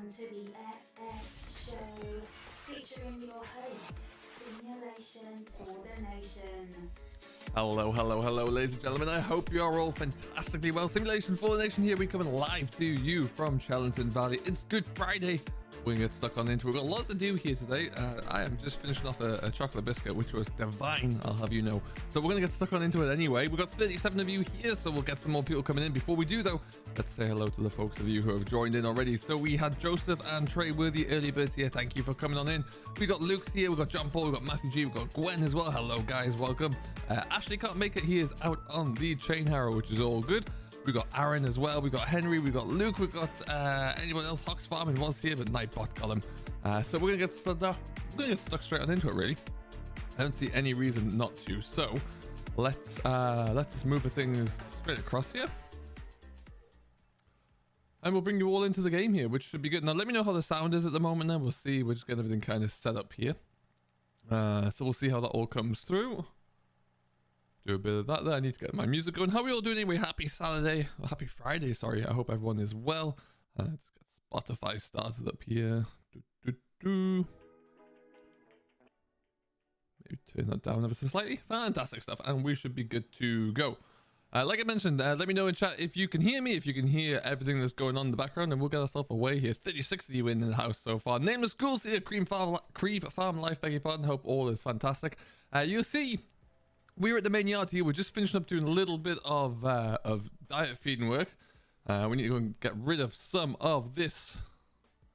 Welcome to the FS Show, featuring your host, Simulation for the Nation. Hello, ladies and gentlemen. I hope you are all fantastically well. Simulation for the Nation here. We're coming live to you from Chellington Valley. It's Good Friday. We're going to get stuck on into it. We've got a lot to do here today. I am just finishing off a chocolate biscuit, which was divine, I'll have you know. So we're going to get stuck on into it anyway. We've got 37 of you here, so we'll get some more people coming in. Before we do, though, let's say hello to the folks of you who have joined in already. So we had Joseph and Trey were the early birds here. Thank you for coming on in. We got Luke here. We've got John Paul. We've got Matthew G. We've got Gwen as well. Hello, guys. Welcome. Ashley can't make it. He is out on the chain harrow, which is all good. We got Aaron as well. We got Henry. We got Luke. We got anyone else. Hawks Farming was here, but Nightbot got him. So we're gonna get stuck. We're gonna get stuck straight on into it. Really, I don't see any reason not to. So let's just move the things straight across here, and we'll bring you all into the game here, which should be good. Now let me know how the sound is at the moment. Then we'll see. We're just getting everything kind of set up here. So we'll see how that all comes through. Do a bit of that there. I need to get my music going. How are we all doing anyway? Happy Saturday. Well, happy Friday, sorry. I hope everyone is well. Let's get Spotify started up here. Maybe turn that down ever so slightly. Fantastic stuff. And we should be good to go. Like I mentioned, let me know in chat if you can hear me, if you can hear everything that's going on in the background, and we'll get ourselves away here. 36 of you in the house so far. Nameless Ghouls here. Creve Farm Life, beg your pardon. Hope all is fantastic. You'll see... We're at the main yard here. We're just finishing up doing a little bit of diet feeding work. We need to go and get rid of some of this,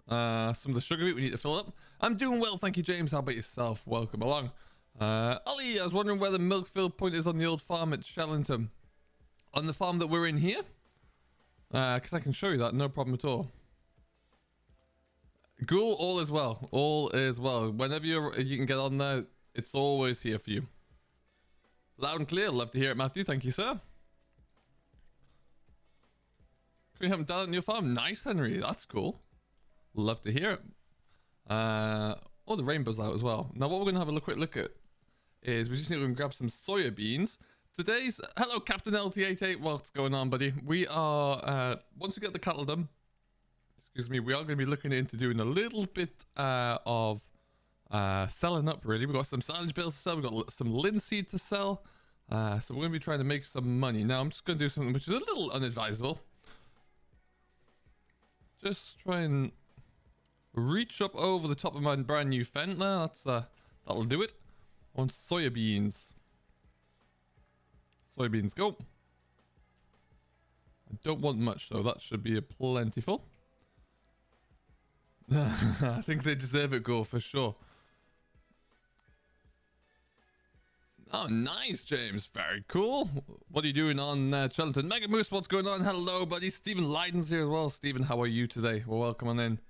some of the sugar beet we need to fill up. I'm doing well, thank you, James. How about yourself? Welcome along. Ollie, I was wondering where the milk fill point is on the old farm at Chellington. On the farm that we're in here? Because I can show you that, no problem at all. Ghoul, all is well. All is well. Whenever you can get on there, it's always here for you. Loud and clear. Love to hear it, Matthew. Thank you, sir. Can we have him down on your farm? Nice, Henry. That's cool. Love to hear it. Oh, the rainbow's out as well. Now, what we're going to have a quick look at is we just need to grab some soya beans. Today's... Hello, Captain LT88. What's going on, buddy? We are... once we get the cattle done... Excuse me. We are going to be looking into doing a little bit of... selling up, really. We've got some silage bales to sell. We've got some linseed to sell. So we're going to be trying to make some money. Now, I'm just going to do something which is a little unadvisable. Just try and reach up over the top of my brand new fence there. That's, that'll do it. On soya beans. Soya beans, go. I don't want much, though. That should be a plentiful. I think they deserve it, go for sure. Oh, nice, James. Very cool. What are you doing on Chellington? Mega Moose, what's going on? Hello, buddy. Stephen Leiden's here as well. Stephen, how are you today? Well, welcome on in.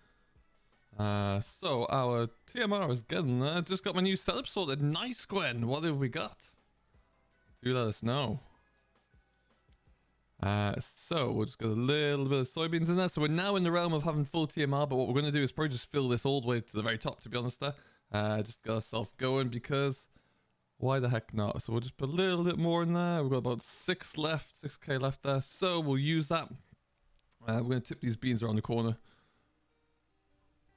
So, our TMR is getting there. Just got my new setup sorted. Nice, Gwen. What have we got? Do let us know. So, we'll just get a little bit of soybeans in there. So, we're now in the realm of having full TMR, but what we're going to do is probably just fill this all the way to the very top, to be honest there. Just get ourselves going because... Why the heck not? So we'll just put a little bit more in there. We've got about 6k left there. So we'll use that. We're going to tip these beans around the corner.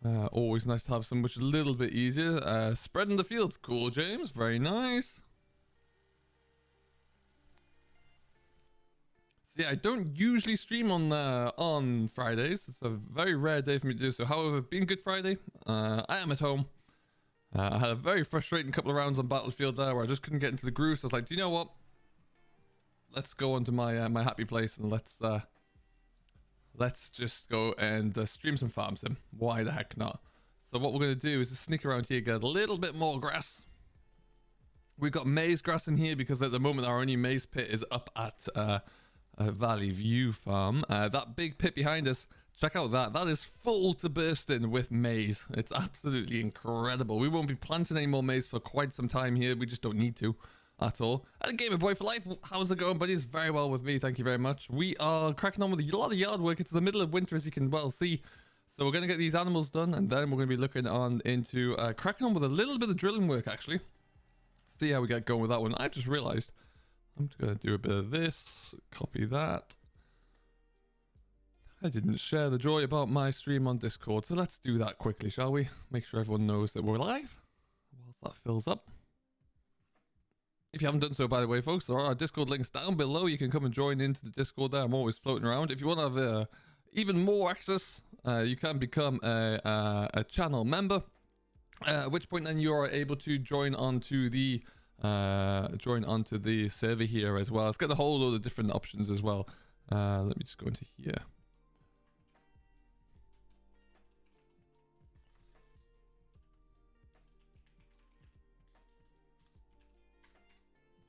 Always nice to have some, which is a little bit easier. Spreading the fields. Cool, James. Very nice. So yeah, I don't usually stream on Fridays. It's a very rare day for me to do so. However, being Good Friday, I am at home. I had a very frustrating couple of rounds on Battlefield there where I just couldn't get into the groove. So I was like, do you know what? Let's go onto my my happy place and let's just go and stream some farm sim. Why the heck not? So what we're going to do is just sneak around here, get a little bit more grass. We've got maize grass in here because at the moment our only maize pit is up at Valley View Farm. That big pit behind us, check out that. That is full to bursting with maize. It's absolutely incredible. We won't be planting any more maize for quite some time here. We just don't need to at all. And Gamer Boy for Life, how's it going, buddy? It's very well with me. Thank you very much. We are cracking on with a lot of yard work. It's the middle of winter, as you can well see. So we're going to get these animals done, and then we're going to be looking on into cracking on with a little bit of drilling work, actually. See how we get going with that one. I just realized I'm just going to do a bit of this. Copy that. I didn't share the joy about my stream on Discord, so let's do that quickly, shall we? Make sure everyone knows that we're live whilst that fills up. If you haven't done so, by the way, folks, there are Discord links down below. You can come and join into the Discord there. I'm always floating around. If you want to have even more access, you can become a channel member, at which point then you are able to join onto the server here as well. It's got a whole load of different options as well. Let me just go into here.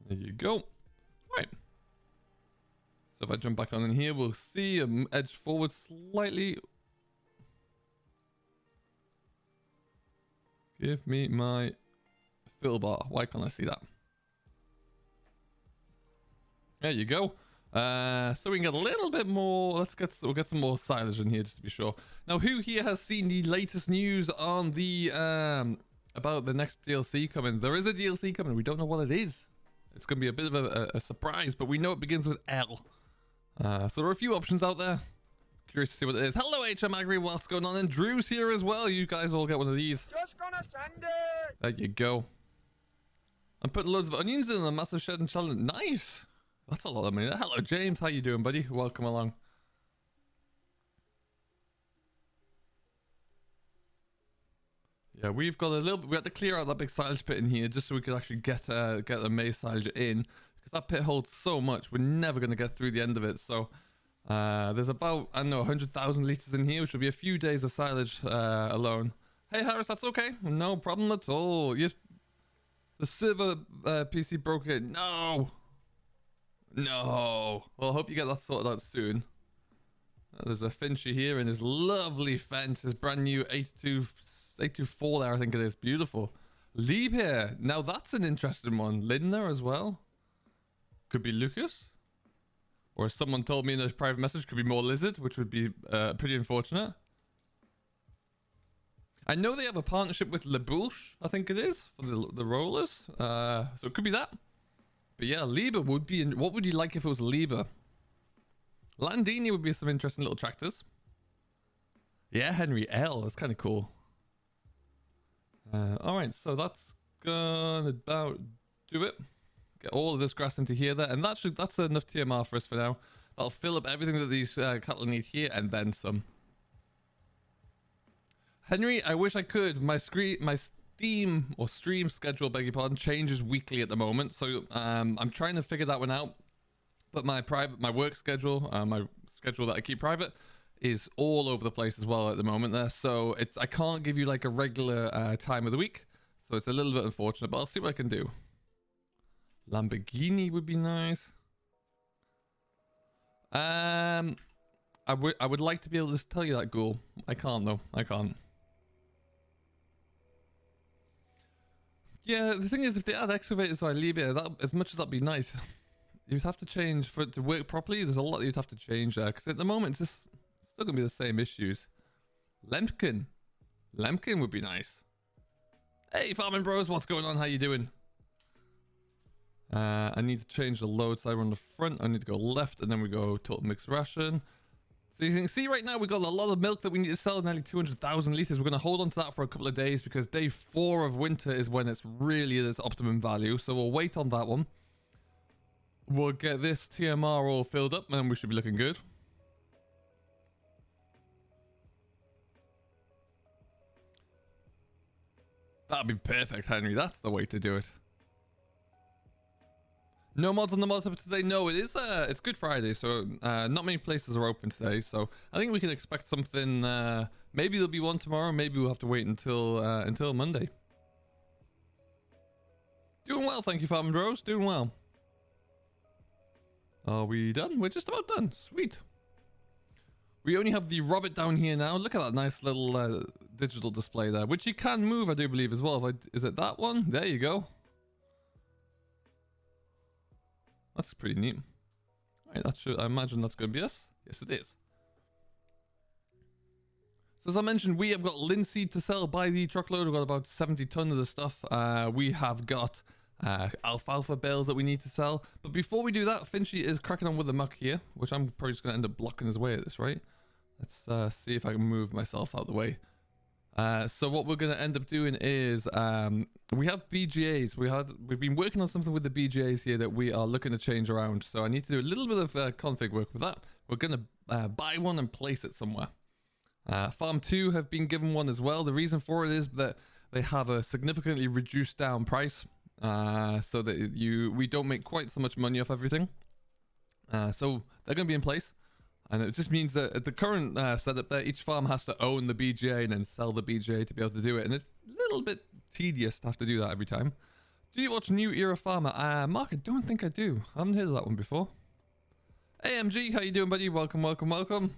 There you go. Right. So if I jump back on in here, we'll see edge forward slightly. Give me my fill bar. Why can't I see that? There you go. So we can get a little bit more. We'll get some more silage in here just to be sure. Now, who here has seen the latest news on the about the next DLC coming? There is a DLC coming. We don't know what it is. It's going to be a bit of a surprise, but we know it begins with L. So there are a few options out there. Curious to see what it is. Hello, HM Agri. What's going on? And Drew's here as well. You guys all get one of these. Just gonna send it. There you go. I'm putting loads of onions in a massive shed and Chellington. Nice. That's a lot of money. Hello, James. How you doing, buddy? Welcome along. Yeah, we've got a little bit. We had to clear out that big silage pit in here just so we could actually get the maize silage in, because that pit holds so much. We're never going to get through the end of it. So there's about, I don't know, 100,000 liters in here, which will be a few days of silage alone. Hey, Harris, that's okay. No problem at all. The server PC broke it. No. Well, I hope you get that sorted out soon. There's a Finchie here in his lovely fence, his brand new 824 there, I think it is. Beautiful. Lieb here. Now that's an interesting one. Lynn there as well. Could be Lucas. Or as someone told me in a private message, could be more Lizard, which would be pretty unfortunate. I know they have a partnership with Le Bouche, I think it is, for the rollers. So it could be that. But yeah, Lieber would be... What would you like if it was Lieber? Landini would be some interesting little tractors. Yeah, Henry L. That's kind of cool. Alright, so that's gonna about do it. Get all of this grass into here there. And that's enough TMR for us for now. That'll fill up everything that these cattle need here and then some. Henry, I wish I could. My Steam or stream schedule, beg your pardon, changes weekly at the moment. So I'm trying to figure that one out. But my work schedule, my schedule that I keep private, is all over the place as well at the moment there. So I can't give you like a regular time of the week. So it's a little bit unfortunate, but I'll see what I can do. Lamborghini would be nice. I would like to be able to tell you that, Ghoul. I can't though. I can't. Yeah, the thing is, if they add excavators by Libya, as much as that'd be nice, you'd have to change for it to work properly. There's a lot you'd have to change there, because at the moment it's still gonna be the same issues. Lemkin would be nice. Hey, farming bros, what's going on? How you doing? I need to change the load side on the front. I need to go left, and then we go total mixed ration. So you can see right now we've got a lot of milk that we need to sell, nearly 200,000 liters. We're going to hold on to that for a couple of days because day 4 of winter is when it's really at its optimum value. So we'll wait on that one. We'll get this TMR all filled up and we should be looking good. That'd be perfect, Henry. That's the way to do it. No mods on the mod hub today. No, it is. It's Good Friday, so not many places are open today. So I think we can expect something. Maybe there'll be one tomorrow. Maybe we'll have to wait until Monday. Doing well, thank you, Farming Bros. Doing well. Are we done? We're just about done. Sweet. We only have the Robert down here now. Look at that nice little digital display there, which you can move, I do believe, as well. Is it that one? There you go. That's pretty neat. Right, I imagine that's going to be us. Yes, it is. So as I mentioned, we have got linseed to sell by the truckload. We've got about 70 ton of the stuff. We have got alfalfa bales that we need to sell. But before we do that, Finchie is cracking on with the muck here, which I'm probably just going to end up blocking his way at this rate. Let's see if I can move myself out of the way. So what we're going to end up doing is we have BGAs. We've been working on something with the BGAs here that we are looking to change around. So I need to do a little bit of config work with that. We're going to buy one and place it somewhere. Farm 2 have been given one as well. The reason for it is that they have a significantly reduced down price, so that we don't make quite so much money off everything. So they're going to be in place. And it just means that at the current setup there, each farm has to own the BGA and then sell the BGA to be able to do it. And it's a little bit tedious to have to do that every time. Do you watch New Era Farmer? Mark, I don't think I do. I haven't heard of that one before. AMG, how you doing, buddy? Welcome, welcome, welcome.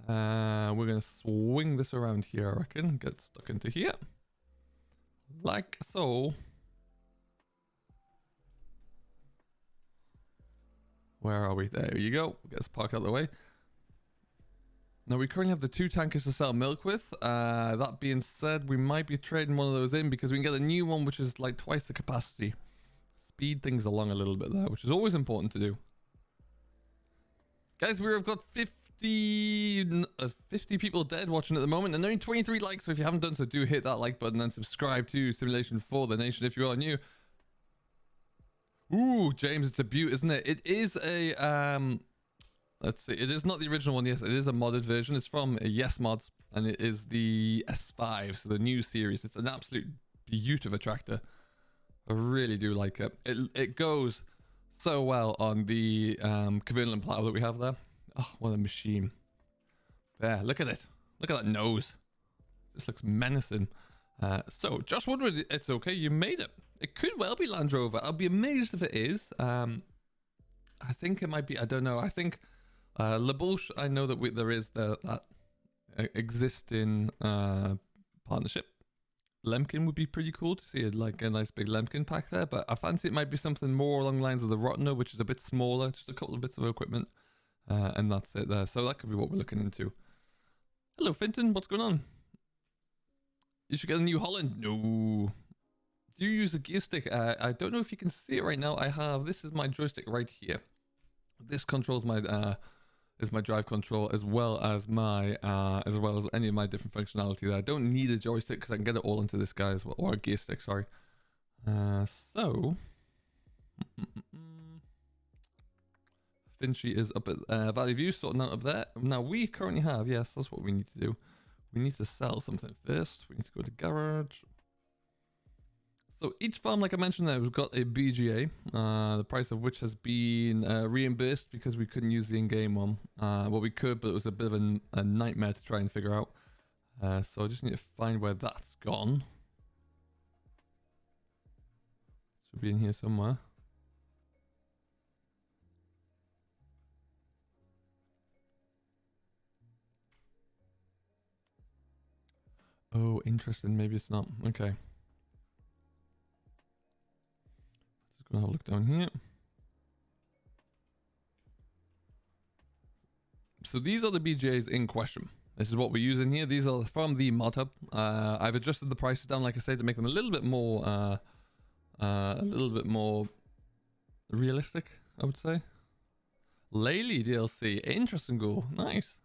We're going to swing this around here, I reckon. Get stuck into here. Like so. Where are we? There you go. Get us parked out of the way. Now, we currently have the 2 tankers to sell milk with. That being said, we might be trading one of those in because we can get a new one, which is like twice the capacity. Speed things along a little bit there, which is always important to do. Guys, we've got 50 people dead watching at the moment, and only 23 likes. So if you haven't done so, do hit that like button and subscribe to Simulation for the Nation if you are new. Ooh, James, it's a beaut, isn't it? It is a, let's see, it is not the original one. Yes, it is a modded version. It's from Yes Mods, and it is the S5, so the new series. It's an absolute beaut of a tractor. I really do like it. It goes so well on the Kverneland plow that we have there. Oh, what a machine. There, look at it. Look at that nose. This looks menacing. So, Josh Woodward, it's okay. You made it. It could well be Land Rover. I'll be amazed if it is. I think it might be. I don't know. I think La Bouche, I know that there is that existing partnership. Lemkin would be pretty cool to see like a nice big Lemkin pack there. But I fancy it might be something more along the lines of the Rotner, which is a bit smaller. Just a couple of bits of equipment. And that's it there. So that could be what we're looking into. Hello, Finton. What's going on? You should get a New Holland. No. Do you use a gear stick? I don't know if you can see it right now. This is my joystick right here. This controls my is my drive control as well as any of my different functionality there. I don't need a joystick because I can get it all into this guy as well, or a gear stick, sorry. So Finchy is up at Valley View, sorting out up there. Now we currently have, yes, that's what we need to do. We need to sell something first. We need to go to garage. So each farm, like I mentioned there, we've got a BGA, the price of which has been reimbursed because we couldn't use the in-game one. Well, we could, but it was a bit of a nightmare to try and figure out. So I just need to find where that's gone. Should be in here somewhere. Oh, interesting. Maybe it's not. Okay. Just gonna have a look down here. So these are the BJs in question. This is what we're using here. These are from the mod hub. I've adjusted the prices down, like I said, to make them a little bit more realistic, I would say. Laylee DLC. Interesting goal. Nice.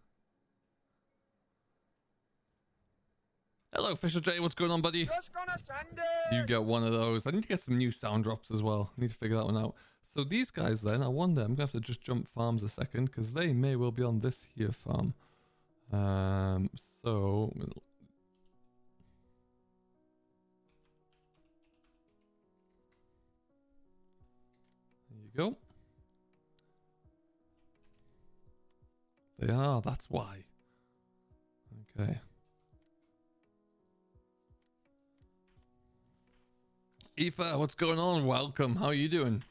Hello, Fisher J. What's going on, buddy? Just gonna send it. You get one of those. I need to get some new sound drops as well. I need to figure that one out. So these guys then, I wonder, I'm going to have to just jump farms a second because they may well be on this here farm. So... there you go. They are, that's why. Okay. Aoife, what's going on? Welcome. How are you doing?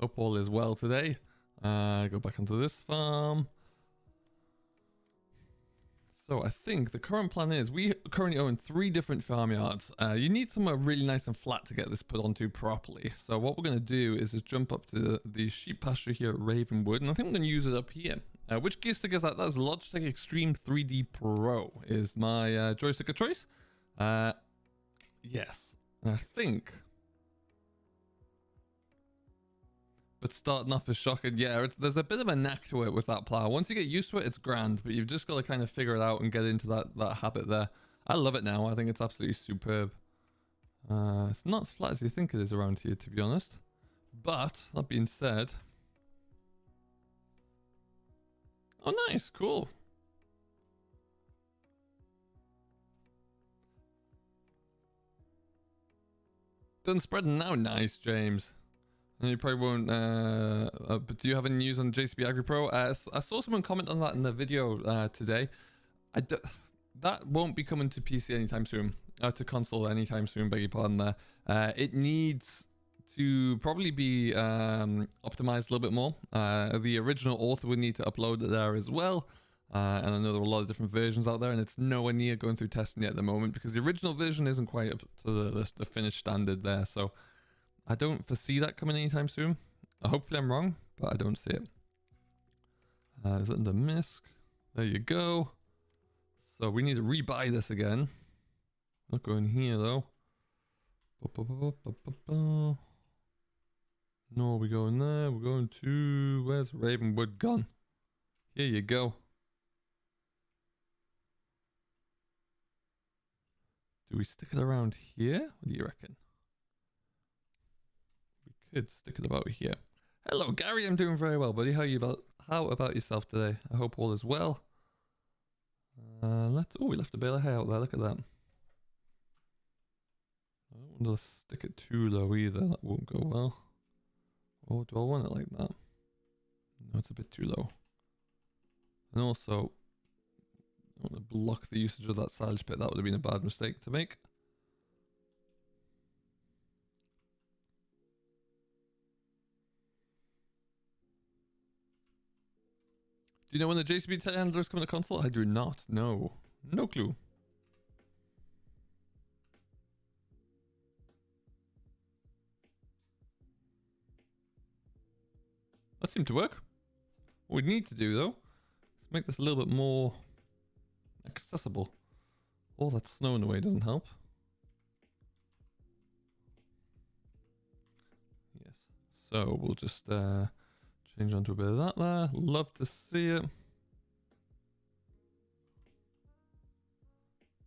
Hope all is well today. Go back onto this farm. So I think the current plan is we currently own 3 different farmyards. You need somewhere really nice and flat to get this put onto properly. So what we're going to do is just jump up to the sheep pasture here at Ravenwood. And I think I'm going to use it up here. Which gear stick is that? That's Logitech Extreme 3D Pro is my joystick of choice. Yes. And I think... But starting off is shocking. Yeah, there's a bit of a knack to it with that plow. Once you get used to it, it's grand, but you've just got to kind of figure it out and get into that habit there. I love it now. I think it's absolutely superb. It's not as flat as you think it is around here, to be honest. But that being said, oh, nice, cool. Done spreading now, nice, James. And you probably won't, but do you have any news on JCB Agri Pro? I saw someone comment on that in the video today. That won't be coming to PC anytime soon, to console anytime soon, beg your pardon there. It needs to probably be optimized a little bit more. The original author would need to upload it there as well. And I know there are a lot of different versions out there, and it's nowhere near going through testing yet at the moment because the original version isn't quite up to the finished standard there. So I don't foresee that coming anytime soon. Hopefully I'm wrong, but I don't see it. Is it under MISC? There you go. So we need to rebuy this again. Not going here though. No, we're going there. We're going to... Where's Ravenwood gone? Here you go. Do we stick it around here? What do you reckon? We could stick it about here. Hello, Gary. I'm doing very well, buddy. How about yourself today? I hope all is well. Oh, we left a bale of hay out there. Look at that. I don't want to stick it too low either. That won't go well. Oh, do I want it like that? No, it's a bit too low. And also, I want to block the usage of that silage pit. That would have been a bad mistake to make. Do you know when the JCB telehandler is coming to console? I do not. No. No clue. That seemed to work. What we need to do though is make this a little bit more accessible. All that snow in the way doesn't help. Yes. So we'll just change onto a bit of that there. Love to see it.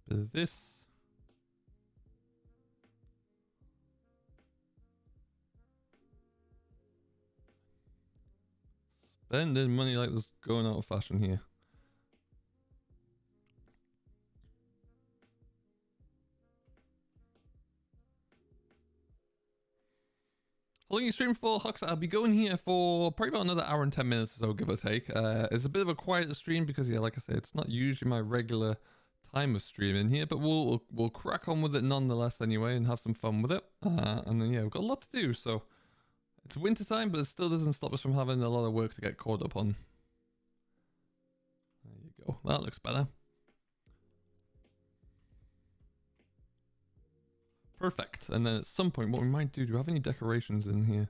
Bit of this. Spending money like this going out of fashion here. How long are you streaming for, Hux? I'll be going here for probably about another hour and 10 minutes or so, give or take. It's a bit of a quieter stream because, yeah, like I said, it's not usually my regular time of streaming here, but we'll crack on with it nonetheless anyway and have some fun with it. And then, yeah, we've got a lot to do, so it's winter time, but it still doesn't stop us from having a lot of work to get caught up on. There you go. That looks better. Perfect. And then at some point, what we might do we have any decorations in here?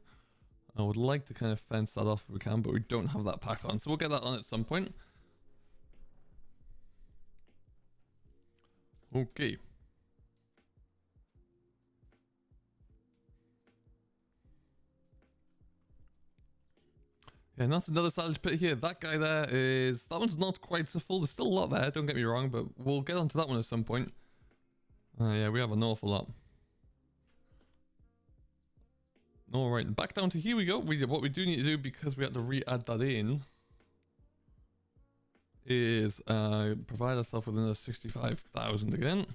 I would like to kind of fence that off if we can, but we don't have that pack on. So we'll get that on at some point. Okay. Yeah, and that's another silage pit here. That guy there is... That one's not quite so full. There's still a lot there, don't get me wrong, but we'll get onto that one at some point. Yeah, we have an awful lot. All right, back down to here we go. What we do need to do, because we have to re-add that in, is provide ourselves with another 65,000 again.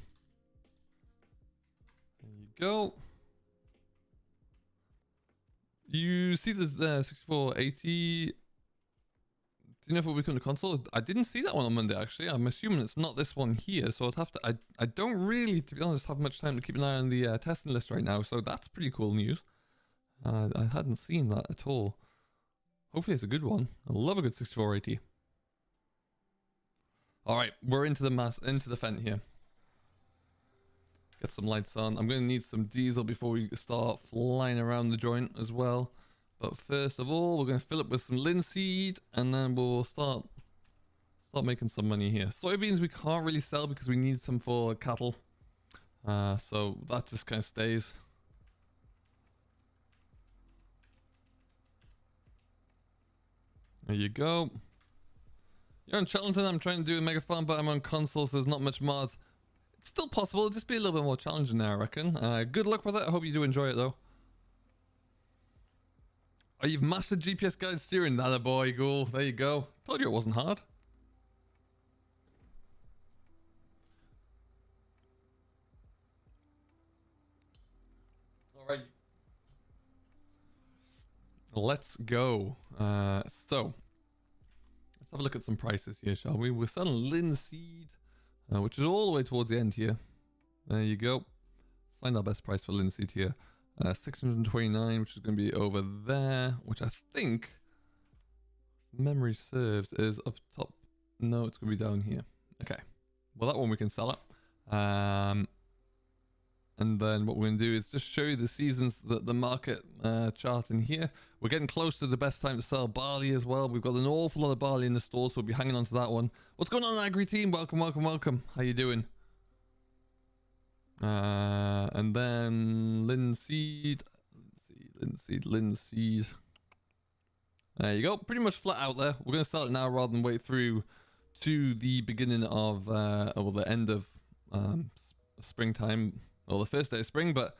There you go. You see the 6480. Do you know if it will become the console? I didn't see that one on Monday, actually. I'm assuming it's not this one here, so I'd have to... I don't really, to be honest, have much time to keep an eye on the testing list right now, so that's pretty cool news. I hadn't seen that at all. Hopefully it's a good one. I love a good 6480. Alright, we're into the Fent here. Get some lights on. I'm going to need some diesel before we start flying around the joint as well. But first of all, we're going to fill it with some linseed, and then we'll start making some money here. Soybeans we can't really sell because we need some for cattle. So that just kind of stays. There you go. You're on Chellington. I'm trying to do a mega farm, but I'm on console, so there's not much mods. It's still possible. It'll just be a little bit more challenging there, I reckon. Good luck with it. I hope you do enjoy it, though. Oh, you've mastered GPS guide steering. That a boy, cool. There you go. Told you it wasn't hard. All right. Let's go. So let's have a look at some prices here, shall we? We're selling linseed, which is all the way towards the end here. There you go. Let's find our best price for linseed here. 629, which is going to be over there, which I think, memory serves, is up top. No, it's going to be down here. Okay. Well, that one we can sell it. And then what we're going to do is just show you the seasons, the market chart in here. We're getting close to the best time to sell barley as well. We've got an awful lot of barley in the store, so we'll be hanging on to that one. What's going on, Agri team? Welcome, welcome, welcome. How you doing? And then linseed. Linseed. There you go. Pretty much flat out there. We're going to sell it now rather than wait through to the beginning of, or the end of springtime, or the first day of spring, but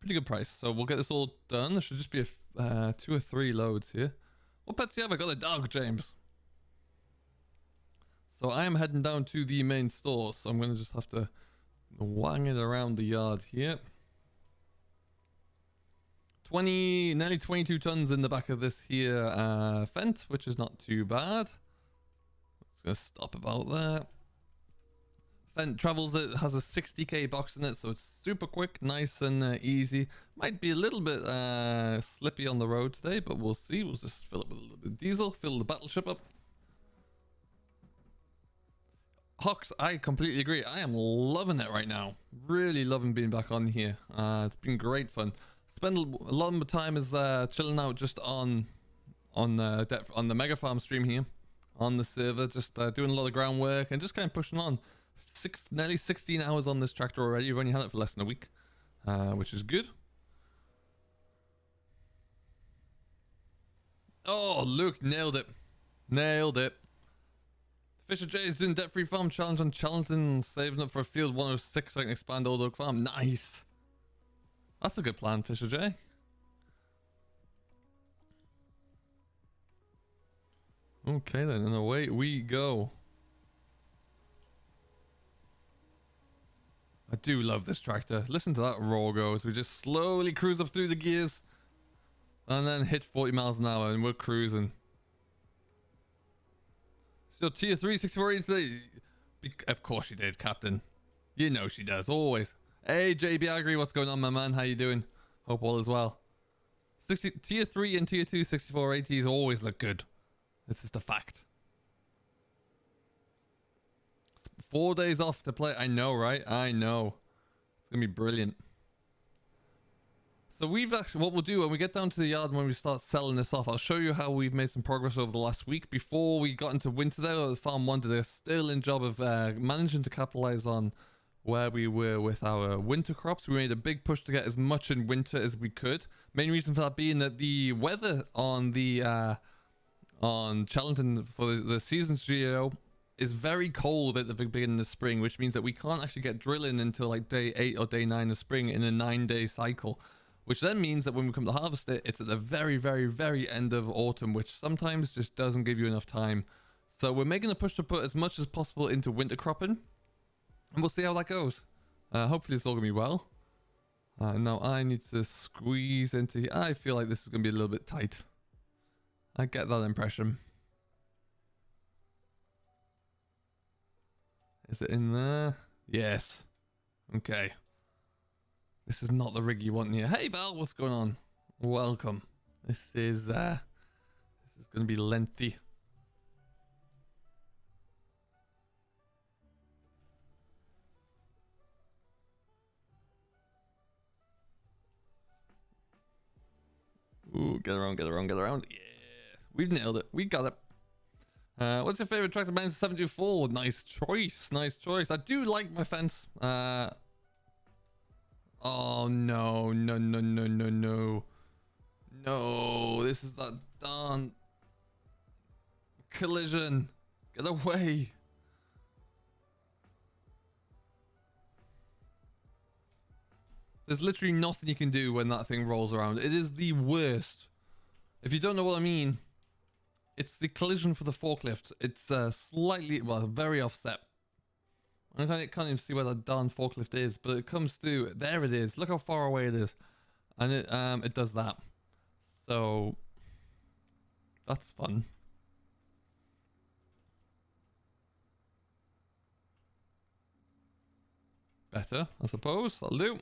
pretty good price. So we'll get this all done. There should just be 2 or 3 loads here. What pets do you have? I got a dog, James. So I am heading down to the main store, so I'm going to just have to wang it around the yard here. Nearly 22 tons in the back of this here Fent, which is not too bad. It's going to stop about there. Fent travels, it has a 60k box in it, so it's super quick, nice and easy. Might be a little bit slippy on the road today, but we'll see. We'll just fill it with a little bit of diesel, fill the battleship up. Hawks, I completely agree. I am loving it right now. Really loving being back on here. It's been great fun. Spend a lot of my time is chilling out just on the Mega Farm stream here, on the server, just doing a lot of groundwork and just kind of pushing on. Nearly 16 hours on this tractor already. We've only had it for less than a week, which is good. Oh, Luke nailed it. Nailed it. Fisher J is doing debt-free farm challenge on Chellington, saving up for a field 106 so I can expand Old Oak Farm. Nice. That's a good plan, Fisher J. Okay then, and away we go. I do love this tractor. Listen to that roar go as we just slowly cruise up through the gears and then hit 40 miles an hour and we're cruising. So tier 3 6480 today. Of course she did, Captain. You know she does, always. Hey JB Agri, what's going on, my man? How you doing? Hope all is well. Tier 3 and tier 2 6480s always look good. This is the fact. 4 days off to play. I know, right? I know. It's gonna be brilliant. So we've actually, what we'll do when we get down to the yard and when we start selling this off, I'll show you how we've made some progress over the last week. Before we got into winter there, Farm 1 did a sterling job of managing to capitalize on where we were with our winter crops. We made a big push to get as much in winter as we could. Main reason for that being that the weather on the on Chellington for the season's GEO is very cold at the beginning of spring, which means that we can't actually get drilling until like day 8 or day 9 of spring in a 9-day cycle. Which then means that when we come to harvest it, it's at the very, very, very end of autumn, which sometimes just doesn't give you enough time. So we're making a push to put as much as possible into winter cropping. And we'll see how that goes. Hopefully it's all going to be well. Now I need to squeeze into here. I feel like this is going to be a little bit tight. I get that impression. Is it in there? Yes. Okay. This is not the rig you want here. Hey Val, what's going on? Welcome. This is going to be lengthy. Ooh, get around, get around, get around. Yeah, we've nailed it. We got it. What's your favorite tractor? Mine's 724. Nice choice. Nice choice. I do like my fence. Oh no, no, no, no, no, no. No, this is that darn. Collision. Get away. There's literally nothing you can do when that thing rolls around. It is the worst. If you don't know what I mean, it's the collision for the forklift. It's slightly, well, very offset. I can't even see where that darn forklift is, but it comes through. There it is. Look how far away it is. And it does that. So that's fun. Better, I suppose. That'll do.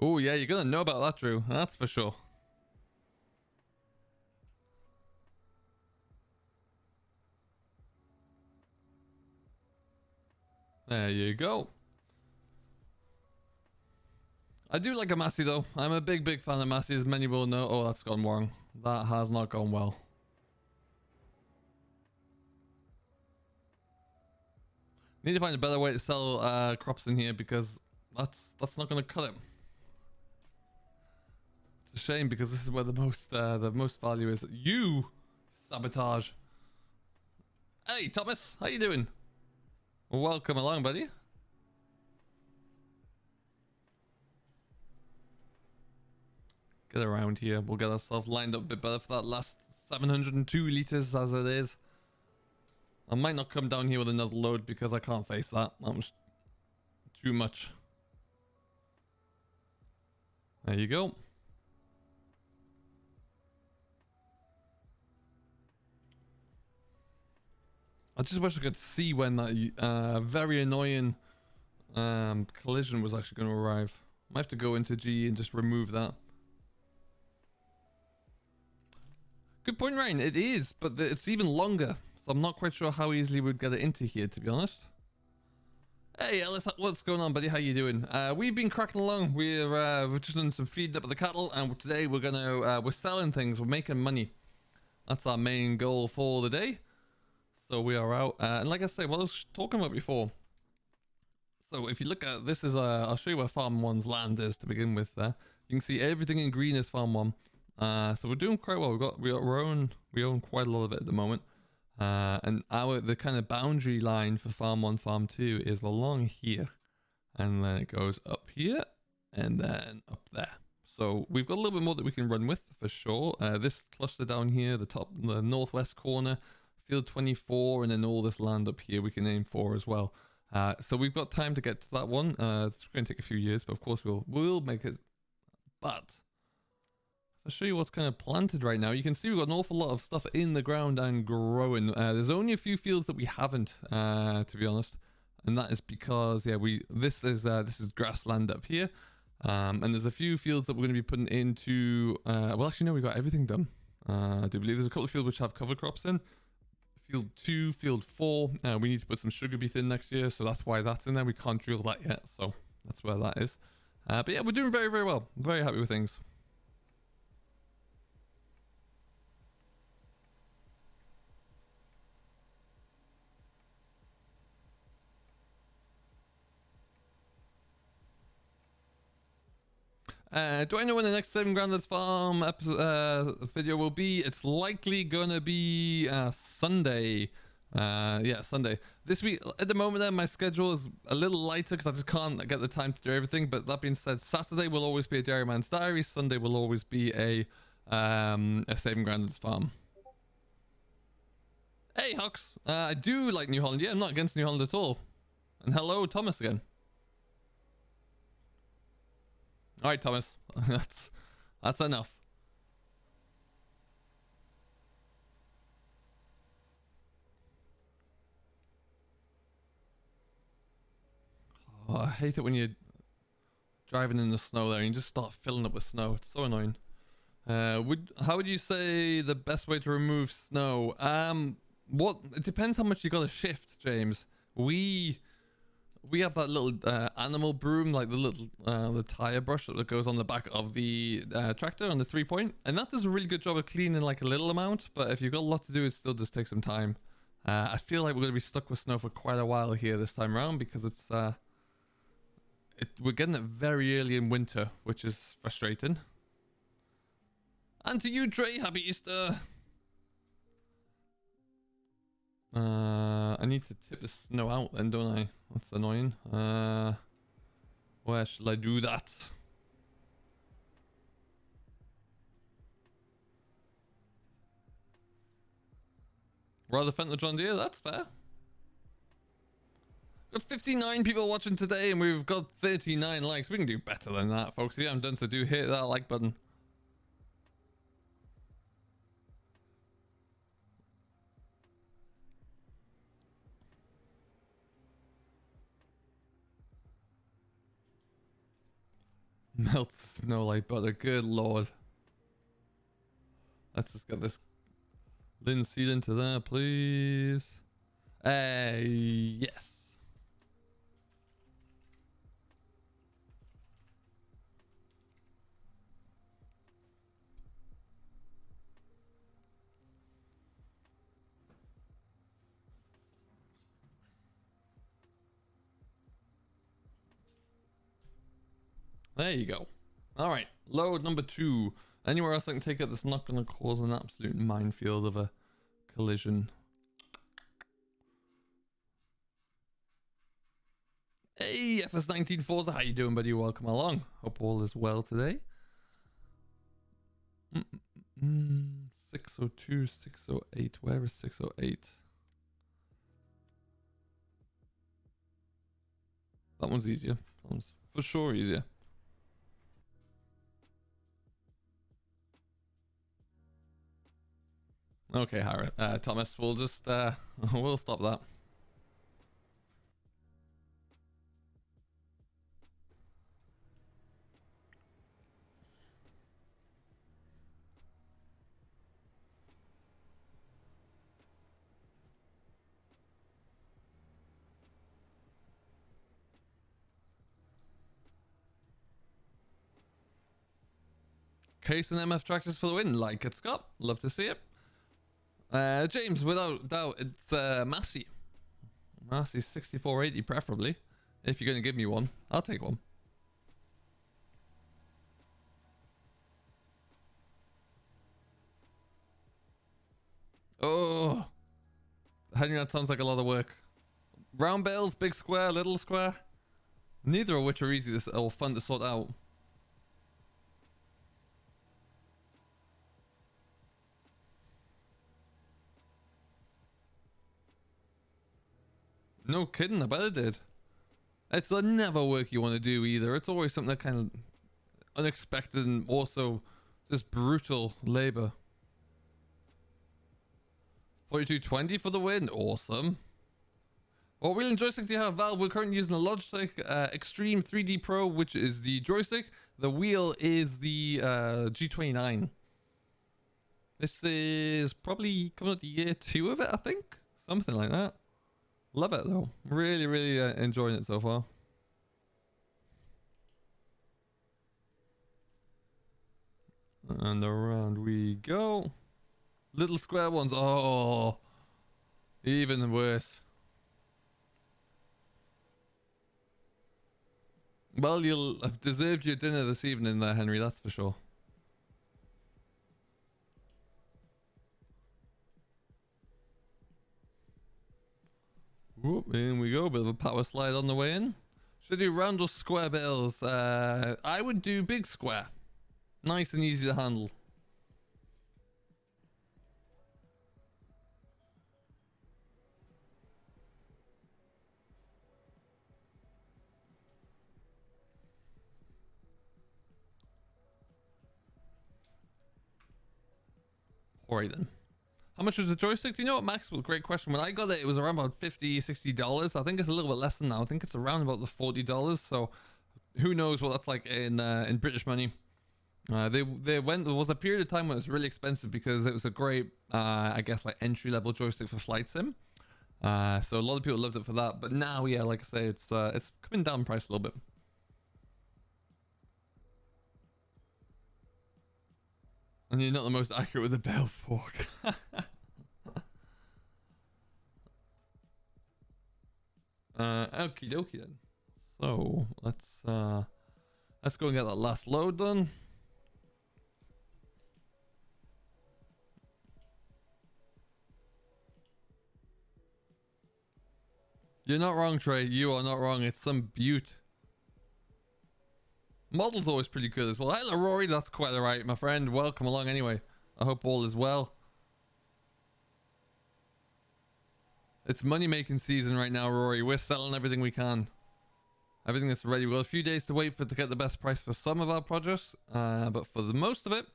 Oh yeah, you're gonna know about that, Drew. That's for sure. There you go. I do like a Massey though. I'm a big fan of Massey, as many will know. Oh, that's gone wrong. That has not gone well. Need to find a better way to sell crops in here, because that's not going to cut it. It's a shame, because this is where the most value is. You sabotage. Hey Thomas, how you doing? Welcome along, buddy. Get around here. We'll get ourselves lined up a bit better for that last 702 liters as it is. I might not come down here with another load because I can't face that. That was too much. There you go. I just wish I could see when that very annoying collision was actually going to arrive. I might have to go into G and just remove that. Good point, Ryan. It is, but it's even longer. So I'm not quite sure how easily we'd get it into here, to be honest. Hey, Ellis, what's going on, buddy? How you doing? We've been cracking along. We've just done some feeding up of the cattle, and today we're selling things. We're making money. That's our main goal for the day. So we are out, and like I say, what I was talking about before. So if you look at this, I'll show you where Farm 1's land is to begin with. There, you can see everything in green is Farm 1. So we're doing quite well. We own quite a lot of it at the moment. And the kind of boundary line for Farm 1, Farm 2 is along here, and then it goes up here, and then up there. So we've got a little bit more that we can run with for sure. This cluster down here, the northwest corner, field 24, and then all this land up here we can aim for as well. So we've got time to get to that one. It's going to take a few years, but of course we'll make it. But I'll show you what's kind of planted right now. You can see we've got an awful lot of stuff in the ground and growing. There's only a few fields that we haven't, to be honest, and that is because this is grassland up here, and there's a few fields that we're going to be putting into. Well, actually, no, we got everything done. I do believe there's a couple of fields which have cover crops in. Field 2, Field 4. We need to put some sugar beet in next year, so that's why that's in there. We can't drill that yet, so that's where that is. But yeah, we're doing very, very well. I'm very happy with things. Do I know when the next 7 Grandad's Farm video will be? It's likely gonna be Sunday. Yeah, Sunday. This week, at the moment, my schedule is a little lighter because I just can't get the time to do everything. But that being said, Saturday will always be a Dairyman's Diary. Sunday will always be a 7 Grandad's Farm. Hey, Hux. I do like New Holland. Yeah, I'm not against New Holland at all. And hello, Thomas again. All right, Thomas, that's enough. Oh, I hate it when you're driving in the snow there and you just start filling up with snow. It's so annoying. How would you say the best way to remove snow? It depends how much you got to shift, James. We have that little animal broom, like the little the tire brush that goes on the back of the tractor on the 3-point, and that does a really good job of cleaning like a little amount. But if you've got a lot to do, it still does take some time. I feel like we're going to be stuck with snow for quite a while here this time around because it's we're getting it very early in winter, which is frustrating. And to you, Trey, happy Easter. I need to tip the snow out then, don't I? That's annoying. Where shall I do that? Rather Fenton John Deere, that's fair. Got 59 people watching today and we've got 39 likes. We can do better than that, folks. If you haven't done so, do hit that like button. Melts snow like butter. Good lord. Let's just get this linseed into there, please. Yes. There you go. All right, load number 2. Anywhere else I can take it that's not going to cause an absolute minefield of a collision. Hey, FS19 Forza, how you doing, buddy? Welcome along. Hope all is well today. 602, 608. Where is 608? That one's easier. That one's for sure easier. Okay, Harry, Thomas, we'll just we'll stop that. Case and MF tractors for the win, like it, Scott. Love to see it. James, without doubt, it's Massey. Massey 6480 preferably. If you're going to give me one, I'll take one. Oh, Henry, that sounds like a lot of work. Round bales, big square, little square. Neither of which are easy or fun to sort out. No kidding, I bet it did. It's never work you want to do either. It's always something that kind of unexpected and also just brutal labor. 4220 for the win. Awesome. What wheel and joystick do you have, Val? We're currently using the Logitech Extreme 3D Pro, which is the joystick. The wheel is the G29. This is probably coming up to year 2 of it, I think. Something like that. Love it though. Really, really enjoying it so far. And around we go. Little square ones. Oh, even worse. Well, you'll have deserved your dinner this evening there, Henry, that's for sure. Whoop, in we go. Bit of a power slide on the way in. Should I do round or square bales? I would do big square. Nice and easy to handle. Alright then. How much was the joystick? Do you know what, Max? Well, great question. When I got it, it was around about $50-$60. I think it's a little bit less than now. I think it's around about the $40. So who knows what that's like in British money. There was a period of time when it was really expensive because it was a great, I guess, like entry-level joystick for flight sim. So a lot of people loved it for that. But now, yeah, like I say, it's coming down in price a little bit. And you're not the most accurate with the bell fork. Okie dokie then. So let's go and get that last load done. You're not wrong, Trey. You are not wrong. It's some beaut. Model's always pretty good as well. Hello, Rory. That's quite alright, my friend. Welcome along anyway. I hope all is well. It's money-making season right now, Rory. We're selling everything we can. Everything that's ready. We've got a few days to wait to get the best price for some of our produce. But for the most of it,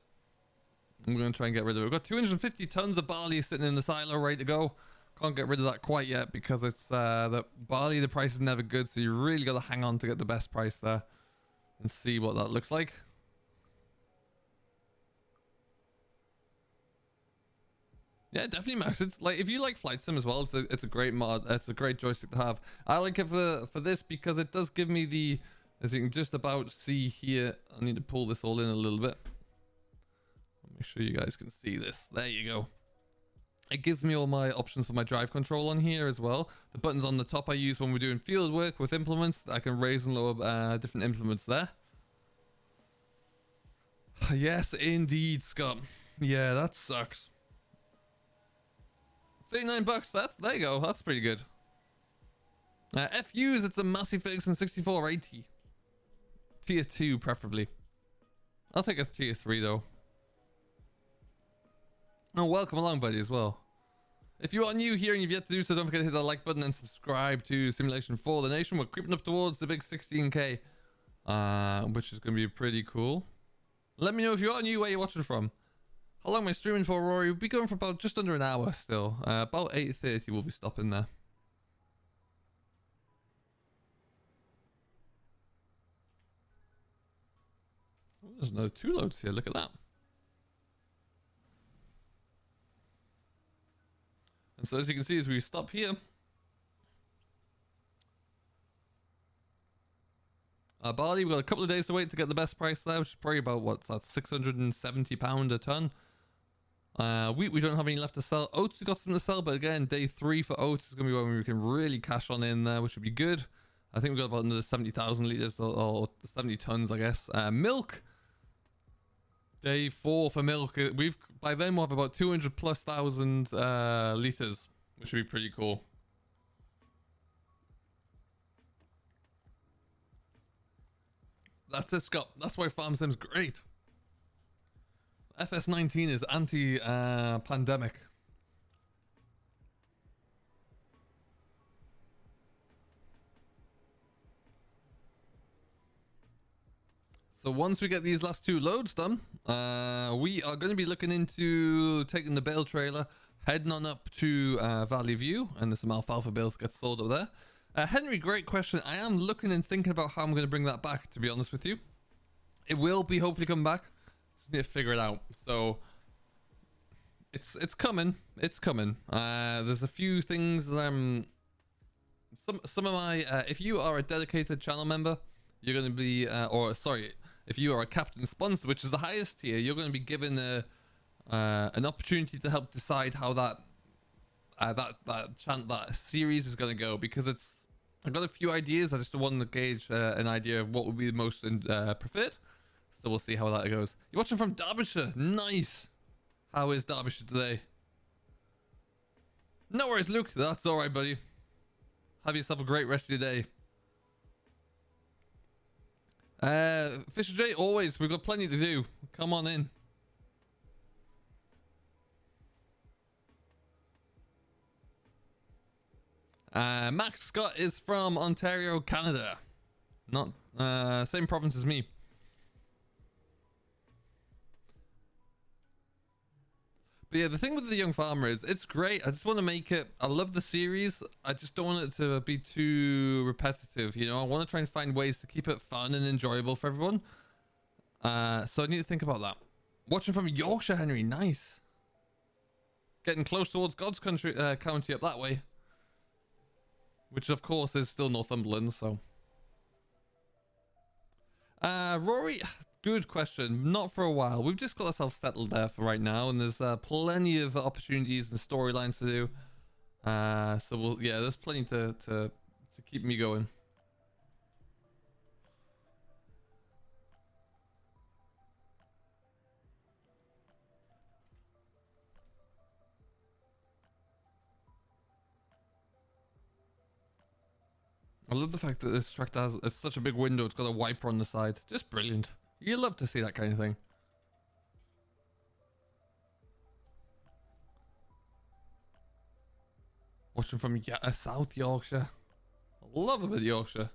we're going to try and get rid of it. We've got 250 tons of barley sitting in the silo ready to go. Can't get rid of that quite yet because it's the barley, the price is never good. So you really got to hang on to get the best price there and see what that looks like. Yeah, definitely, Max. It's like, if you like flight sim as well, it's a great mod. It's a great joystick to have. I like it for this because it does give me the, as you can just about see here, I need to pull this all in a little bit. Make sure you guys can see this. There you go. It gives me all my options for my drive control on here as well. The buttons on the top I use when we're doing field work with implements. I can raise and lower different implements there. Yes, indeed, Scott. Yeah, that sucks. 39 bucks. There you go. That's pretty good. FUs, it's a Massey Ferguson 6480. Tier 2 preferably. I'll take a tier 3 though. Oh, welcome along, buddy, as well. If you are new here and you've yet to do so, don't forget to hit that like button and subscribe to Simulation for the Nation. We're creeping up towards the big 16k, which is going to be pretty cool. Let me know if you are new, where you're watching from. How long am I streaming for, Rory? We'll be going for about just under an hour still. About 8:30 we'll be stopping there. Oh, there's another 2 loads here. Look at that. And so as you can see, as we stop here, barley, we've got a couple of days to wait to get the best price there, which is probably about, what's that, £670 a ton. Wheat, we don't have any left to sell. Oats, we've got some to sell, but again, day 3 for oats is going to be when we can really cash on in there, which would be good. I think we've got about another 70,000 litres, or 70 tons, I guess. Milk, day 4 for milk. By then we'll have about 200,000+ litres, which would be pretty cool. That's it, Scott. That's why Farm Sim's great. FS19 is anti-pandemic. So once we get these last 2 loads done, we are going to be looking into taking the bale trailer, heading on up to Valley View, and there's some alfalfa bales to get sold up there. Henry, great question. I am looking and thinking about how I'm going to bring that back, to be honest with you. It will be hopefully come back. Just need to figure it out. So it's coming. It's coming. There's a few things that I'm... Some of my... if you are a dedicated channel member, you're going to be... if you are a captain sponsor, which is the highest tier, you're going to be given an opportunity to help decide how that series is going to go, because I've got a few ideas. I just want to gauge an idea of what would be the most preferred. So we'll see how that goes. You're watching from Derbyshire. Nice. How is Derbyshire today? No worries, Luke. That's all right, buddy. Have yourself a great rest of your day. Fisher J, always. We've got plenty to do. Come on in. Max Scott is from Ontario, Canada. Not same province as me. But yeah, the thing with the young farmer is it's great. I just want to make it, I love the series. I just don't want it to be too repetitive, you know. I want to try and find ways to keep it fun and enjoyable for everyone. So I need to think about that. Watching from Yorkshire, Henry. Nice. Getting close towards God's country, county up that way. Which of course is still Northumberland, so. Rory, good question. Not for a while. We've just got ourselves settled there for right now, and there's plenty of opportunities and storylines to do. So we'll, yeah, there's plenty to keep me going. I love the fact that this tractor has it's such a big window. It's got a wiper on the side. Just brilliant. You love to see that kind of thing. Watching from South Yorkshire. I love a bit of Yorkshire.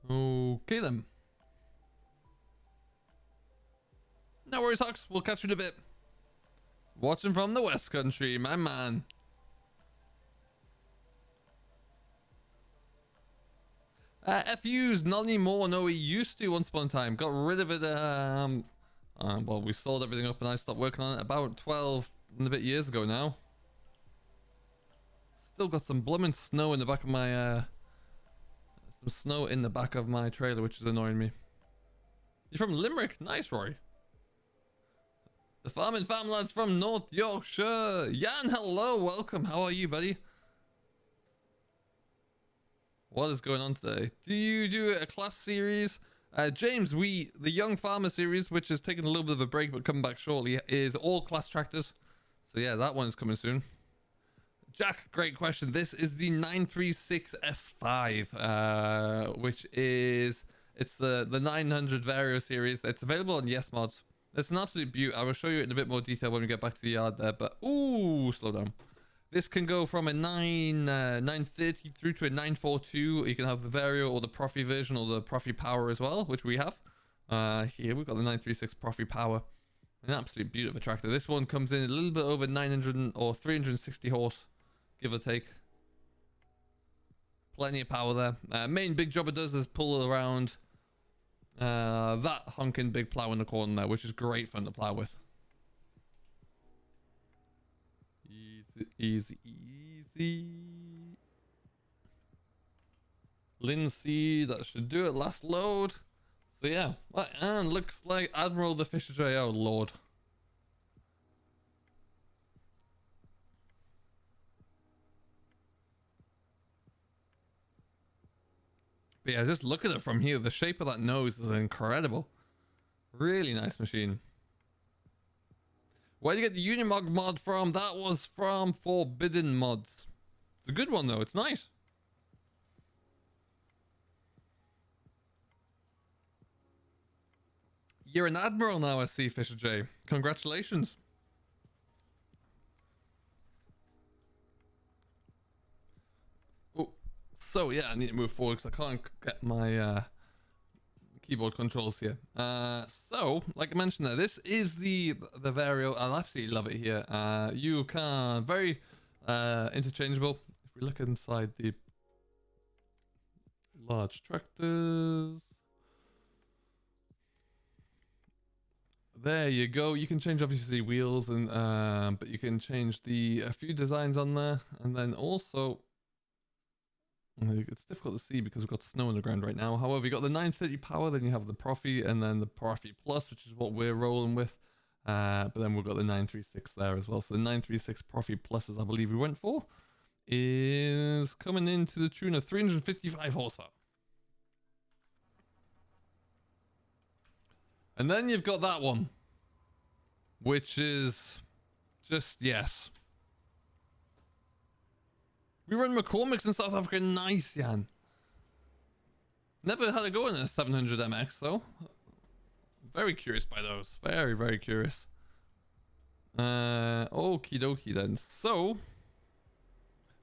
Okay then. No worries, Hawks. We'll catch you in a bit. Watching from the West Country, my man. FU's not anymore. No, we used to once upon a time. Got rid of it. Well, we sold everything up and I stopped working on it about 12 and a bit years ago now. Still got some blooming snow in the back of my some snow in the back of my trailer, which is annoying me. You're from Limerick? Nice, Roy. The farming fam lads from North Yorkshire. Jan, hello, welcome. How are you, buddy? What is going on today? Do you do a class series? James, the Young Farmer series, which is taking a little bit of a break but coming back shortly, is all class tractors. So yeah, that one is coming soon. Jack, great question. This is the 936S5, which is the 900 Vario series. It's available on Yes Mods. It's an absolute beaut. I will show you it in a bit more detail when we get back to the yard there. But ooh, slow down. This can go from a 930 through to a 942. You can have the Vario or the Profi version or the Profi Power as well, which we have. Here we've got the 936 Profi Power. An absolute beaut of a tractor. This one comes in a little bit over 900 or 360 horse, give or take. Plenty of power there. Main big job it does is pull around that honking big plow in the corner there, which is great fun to plow with. Easy, easy. Linseed, that should do it. Last load. So yeah, and looks like Admiral the Fisher J. Oh lord. But yeah, just look at it from here. The shape of that nose is incredible. Really nice machine. Where did you get the Unimog mod from? That was from Forbidden Mods. It's a good one though. It's nice. You're an admiral now, I see, Fisher J. Congratulations. Oh, so yeah, I need to move forward because I can't get my keyboard controls here. So like I mentioned there, this is the Vario. I absolutely love it here. You can very interchangeable. If we look inside the large tractors, there you go. You can change obviously wheels and but you can change a few designs on there, and then also it's difficult to see because we've got snow on the ground right now. However, you got the 930 power, then you have the Profi, and then the Profi Plus, which is what we're rolling with. But then we've got the 936 there as well. So the 936 Profi Pluses, I believe we went for, is coming into the tune of 355 horsepower. And then you've got that one, which is just, yes. We run McCormick's in South Africa. Nice, Jan. Never had a go in a 700 MX, though. Very curious by those. Very, very curious. Okie dokie then. So,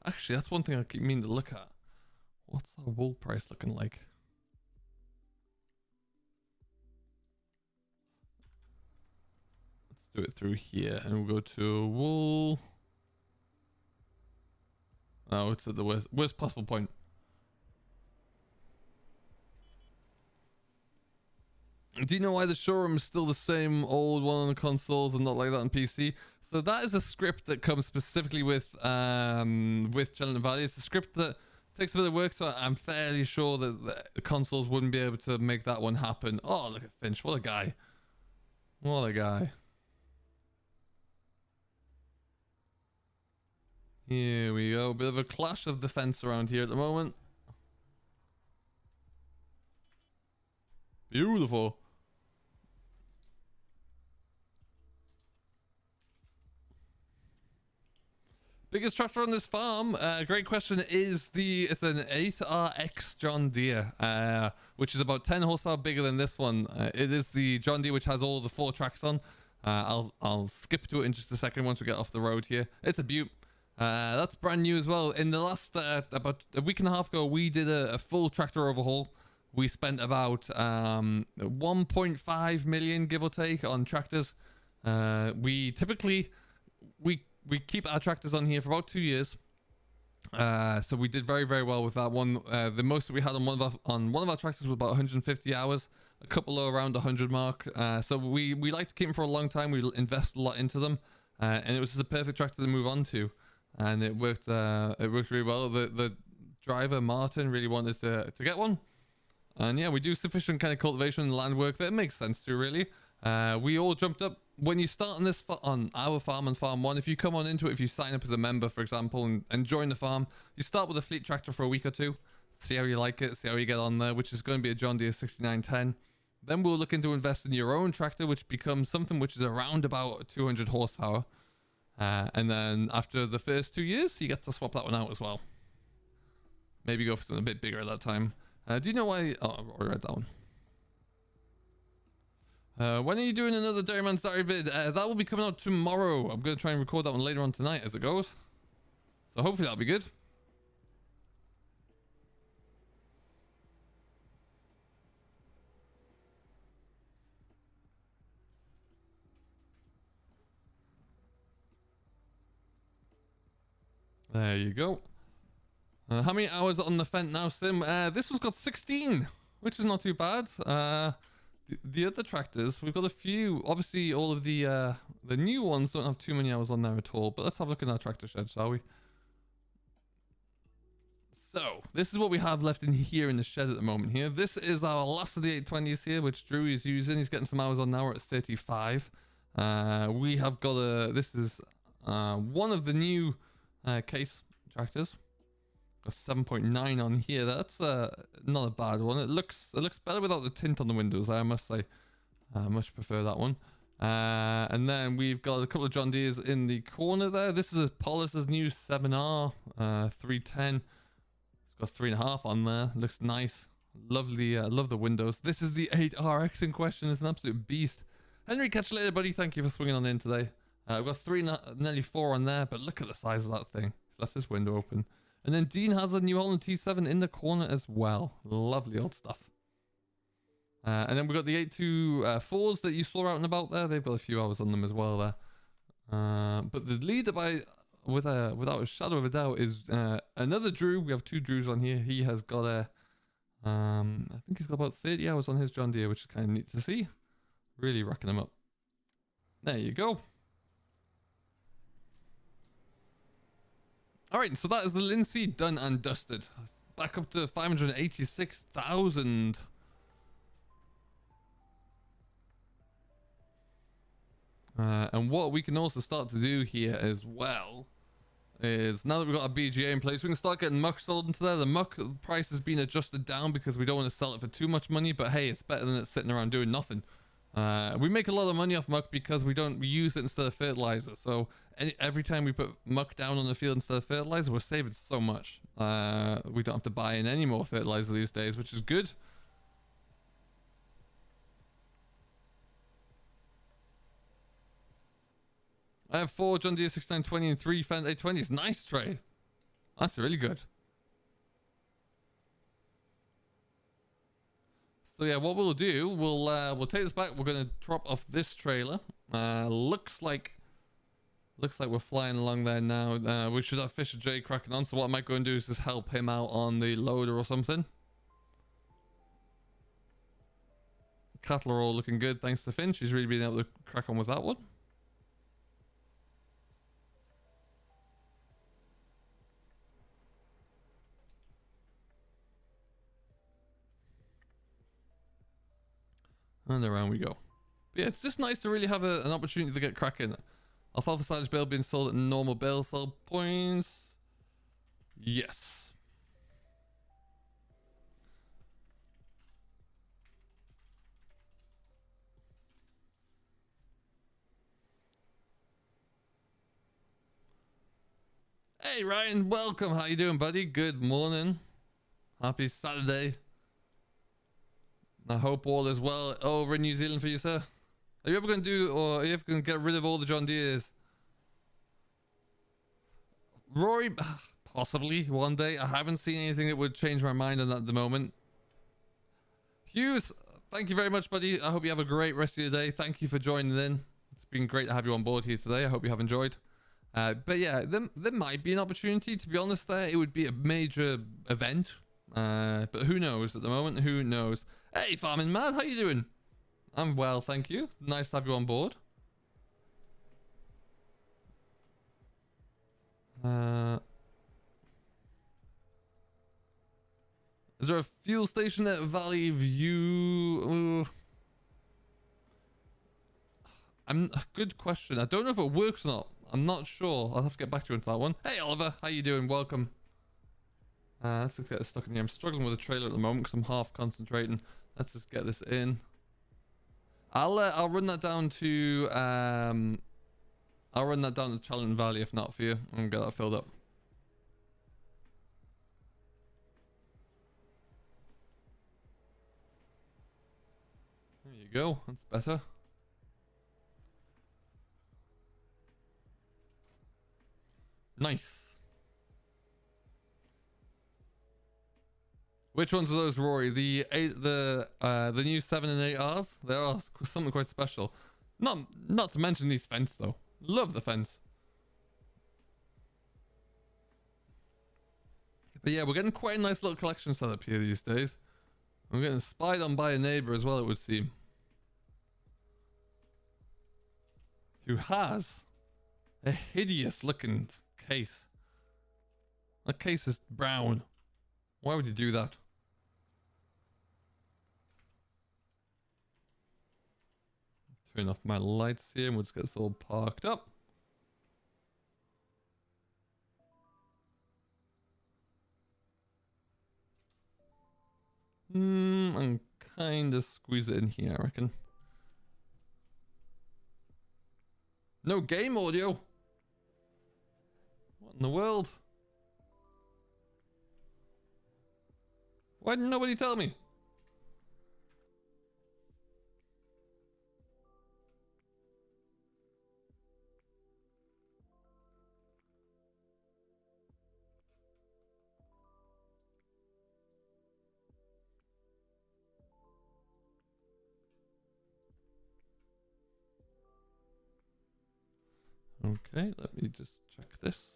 actually, that's one thing I keep meaning to look at. What's our wool price looking like? Let's do it through here, and we'll go to wool. Oh, it's at the worst possible point. Do you know why the showroom is still the same old one on the consoles and not like that on PC? So that is a script that comes specifically with Chellington Valley. It's a script that takes a bit of work, so I'm fairly sure that the consoles wouldn't be able to make that one happen. Oh, look at Finch. What a guy. What a guy. Here we go. Bit of a clash of the fence around here at the moment. Beautiful. Biggest tractor on this farm? Great question. It's an 8RX John Deere, which is about 10 horsepower bigger than this one. It is the John Deere which has all the 4 tracks on. I'll skip to it in just a second once we get off the road here. It's a beaut. That's brand new as well. In the last about a week and a half ago, we did a full tractor overhaul. We spent about 1.5 million, give or take, on tractors. We typically we keep our tractors on here for about 2 years. So we did very, very well with that one. The most that we had on one of our tractors was about 150 hours. A couple are around 100 mark. So we like to keep them for a long time. We invest a lot into them, and it was just a perfect tractor to move on to, and it worked really well. The driver Martin really wanted to get one, and yeah, we do sufficient kind of cultivation and land work that it makes sense to, really. We all jumped up when you start on this on our farm on farm 1. If you come on into it, if you sign up as a member, for example, and join the farm, you start with a fleet tractor for a week or 2, see how you like it, see how you get on there, which is going to be a John Deere 6910. Then we'll look into investing in your own tractor, which becomes something which is around about 200 horsepower. And then after the first 2 years, you get to swap that one out as well. Maybe go for something a bit bigger at that time. Do you know why? Oh, I've already read that one. When are you doing another Dairyman's Diary vid? That will be coming out tomorrow. I'm going to try and record that one later on tonight as it goes. So hopefully that'll be good. There you go. How many hours on the Fent now, Sim? This one's got 16, which is not too bad. The other tractors, we've got a few. Obviously, all of the new ones don't have too many hours on there at all. But let's have a look at our tractor shed, shall we? So, this is what we have left in here in the shed at the moment here. This is our last of the 820s here, which Drew is using. He's getting some hours on now. We're at 35. We have got this is one of the new case tractors. Got 7.9 on here. That's not a bad one. It looks better without the tint on the windows, I must say. I much prefer that one. And then we've got a couple of John Deeres in the corner there. This is a Polis's new 7R 310. It's got 3.5 on there. Looks nice. Lovely. Love the windows. This is the 8RX in question. It's an absolute beast. Henry, catch you later, buddy. Thank you for swinging on in today. I've got 3, nearly 4 on there, but look at the size of that thing. He's left this window open. And then Dean has a New Holland T7 in the corner as well. Lovely old stuff. And then we've got the 824s that you saw out and about there. They've got a few hours on them as well there. But the leader without a shadow of a doubt is another Drew. We have 2 Drews on here. He has got I think he's got about 30 hours on his John Deere, which is kind of neat to see. Really racking them up. There you go. Alright, so that is the linseed done and dusted. Back up to 586,000. And what we can also start to do here as well is, now that we've got our BGA in place, we can start getting muck sold into there. The muck price has been adjusted down because we don't want to sell it for too much money, but hey, it's better than it sitting around doing nothing. We make a lot of money off muck because we use it instead of fertilizer. So every time we put muck down on the field instead of fertilizer, we're saving so much. We don't have to buy in any more fertilizer these days, which is good. I have 4 John Deere 6920 and 3 Fendt 820s. Nice, Trey. That's really good. So yeah, what we'll do, we'll take this back. We're gonna drop off this trailer. Looks like we're flying along there now. We should have Fisher J cracking on. So what I might go and do is just help him out on the loader or something. Cattle are all looking good thanks to Finn. She's really been able to crack on with that one. And around we go. But yeah, it's just nice to really have an opportunity to get cracking. Alfalfa silage bale being sold at normal bale sell points. Yes. Hey Ryan, welcome. How you doing, buddy? Good morning. Happy Saturday. I hope all is well over in New Zealand for you, sir. Are you ever going to do, or are you ever going to get rid of all the John Deeres? Rory, possibly one day. I haven't seen anything that would change my mind on that at the moment. Hughes, thank you very much, buddy. I hope you have a great rest of your day. Thank you for joining in. It's been great to have you on board here today. I hope you have enjoyed. But yeah, there might be an opportunity, to be honest. It would be a major event. But who knows at the moment? Who knows? Hey, Farming Mad, how you doing? I'm well, thank you. Nice to have you on board. Is there a fuel station at Valley View? Good question. I don't know if it works or not. I'm not sure. I'll have to get back to you on that one. Hey, Oliver, how you doing? Welcome. Let's just get this stuck in here. I'm struggling with the trailer at the moment because I'm half concentrating. Let's just get this in. I'll run that down to Chellington Valley if not for you. I'm gonna get that filled up. There you go. That's better. Nice. Which ones are those, Rory? The new 7 and 8Rs? They are something quite special. Not to mention these fence though. Love the fence. But yeah, we're getting quite a nice little collection set up here these days. I'm getting spied on by a neighbor as well, it would seem. Who has a hideous looking case. That case is brown. Why would you do that? Turn off my lights here and we'll just get this all parked up. And kind of squeeze it in here, I reckon. No game audio. What in the world? Why didn't nobody tell me? Okay, let me just check this.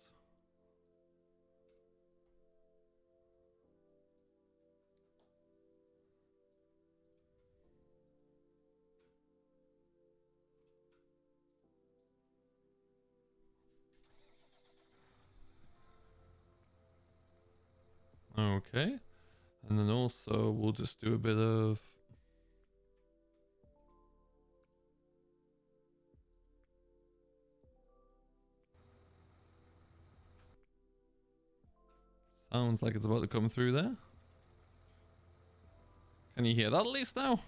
Okay, and then also we'll just do a bit of sounds like it's about to come through there. Can you hear that at least now?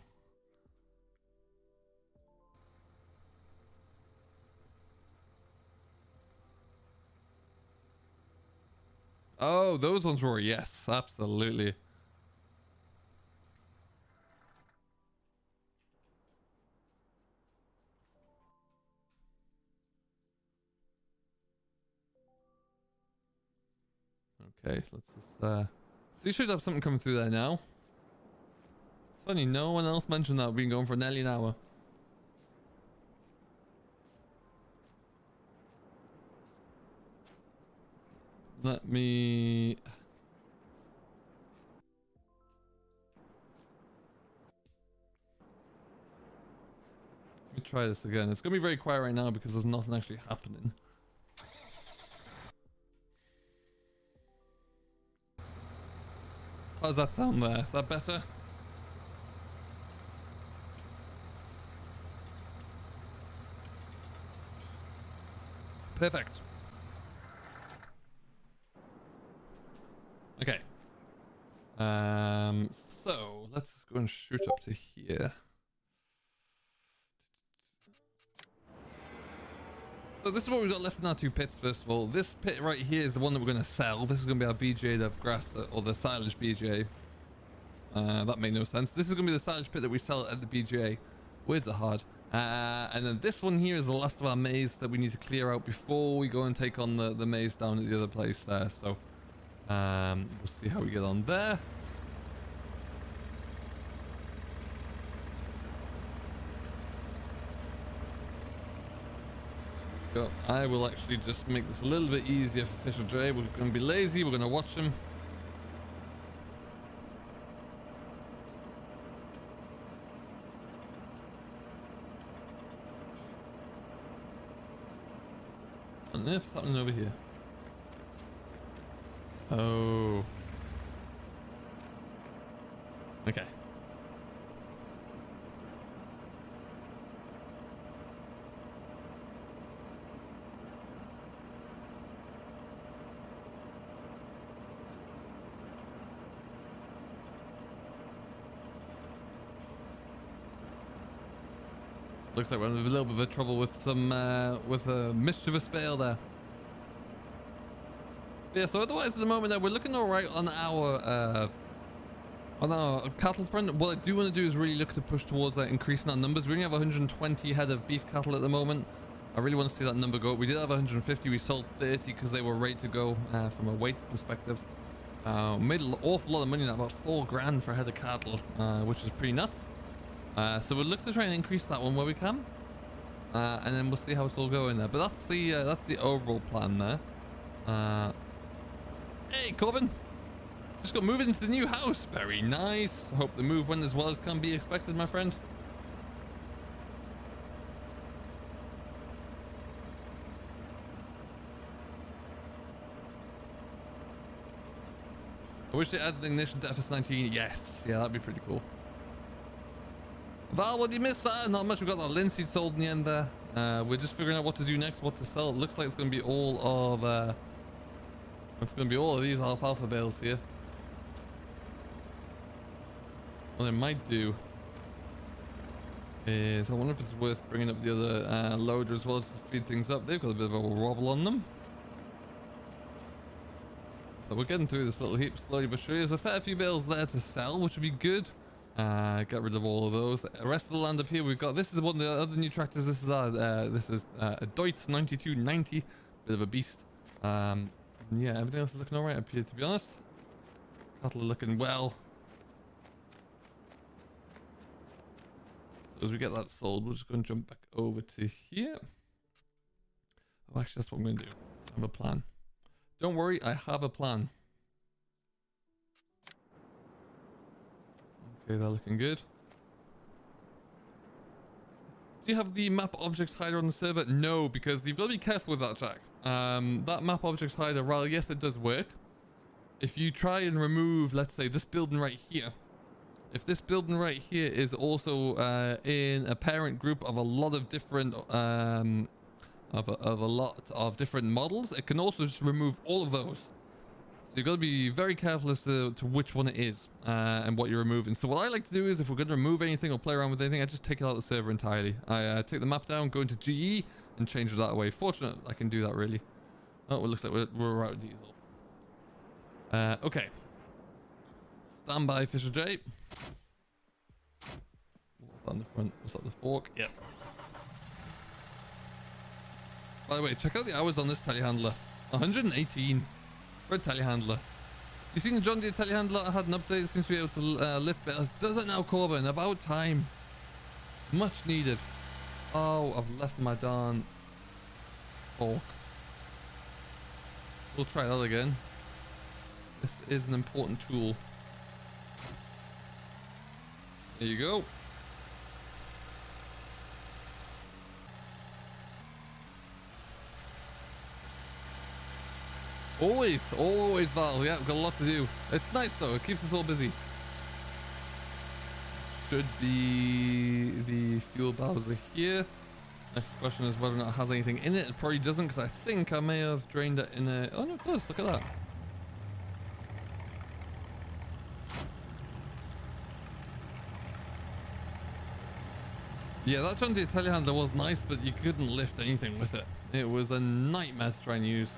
Oh, those ones were, yes, absolutely. Okay, let's just so you should have something coming through there now. It's funny, no one else mentioned that. We've been going for nearly an hour. Let me try this again. It's gonna be very quiet right now because there's nothing actually happening. How's that sound there? Is that better? Perfect. Okay. So let's just go and shoot up to here. So So this is what we've got left in our two pits. First of all, this pit right here is the one that we're going to sell. This is going to be our BJ, the grass, or the silage BJ. That made no sense. This is going to be the silage pit that we sell at the BJ. Words are hard. And then this one here is the last of our maize that we need to clear out before we go and take on the maize down at the other place there. So we'll see how we get on there. Go. I will actually just make this a little bit easier for Fisher J. We're going to be lazy. We're going to watch him. What on earth's happening over here? Oh. Okay. Looks like we're having a little bit of trouble with some with a mischievous bale there. Yeah, so otherwise at the moment we're looking all right on our cattle front. What I do want to do is really look to push towards increasing our numbers. We only have 120 head of beef cattle at the moment. I really want to see that number go up. We did have 150. We sold 30 because they were ready to go from a weight perspective. Made an awful lot of money, about 4 grand for a head of cattle, which is pretty nuts. So we'll look to try and increase that one where we can, and then we'll see how it's all going there. But that's the overall plan there. Hey Corbin, just got moved into the new house. Very nice. Hope the move went as well as can be expected, my friend. I wish they added the ignition to FS19. Yes, yeah, that'd be pretty cool. Val, what do you miss? Not much. We got that linseed sold in the end there. We're just figuring out what to do next, what to sell. It looks like it's going to be all of these alfalfa bales here. What I might do is, I wonder if it's worth bringing up the other loader as well to speed things up. They've got a bit of a wobble on them. So we're getting through this little heap slowly but surely. There's a fair few bales there to sell, which would be good. Get rid of all of those. The rest of the land up here we've got. This is one of the other new tractors. This is a Deutz 9290, bit of a beast. Yeah, everything else is looking alright up here, to be honest. Cattle are looking well. So as we get that sold, we're just going to jump back over to here. Oh, actually, that's what I'm going to do. I have a plan. Don't worry, I have a plan. Okay, they're looking good. Do you have the map objects hider on the server? No, because you've got to be careful with that, Jack. That map objects hider, while yes, it does work. If you try and remove, let's say, this building right here. If this building right here is also in a parent group of a lot of different of a lot of different models, it can also just remove all of those. So you've got to be very careful as to which one it is and what you're removing. So what I like to do is, if we're going to remove anything or play around with anything, I just take it out of the server entirely. I take the map down, go into GE, and change that away. Fortunate I can do that, really. Oh, it looks like we're out of diesel. Okay. Stand by, Fisher J. What's that on the front? What's that, the fork? Yep. By the way, check out the hours on this telehandler. 118 for a telehandler. You seen the John Deere telehandler? I had an update. It seems to be able to lift better. Does it now, Corbin? About time. Much needed. Oh, I've left my darn fork. We'll try that again. This is an important tool. There you go. Always, Val. Yeah, we've got a lot to do. It's nice though. It keeps us all busy. Should be the fuel bowser here. Next question is whether or not it has anything in it. It probably doesn't, because I think I may have drained it in a... Oh no, it does. Look at that. Yeah, that John Deere telehandler was nice, but you couldn't lift anything with it. It was a nightmare to try and use.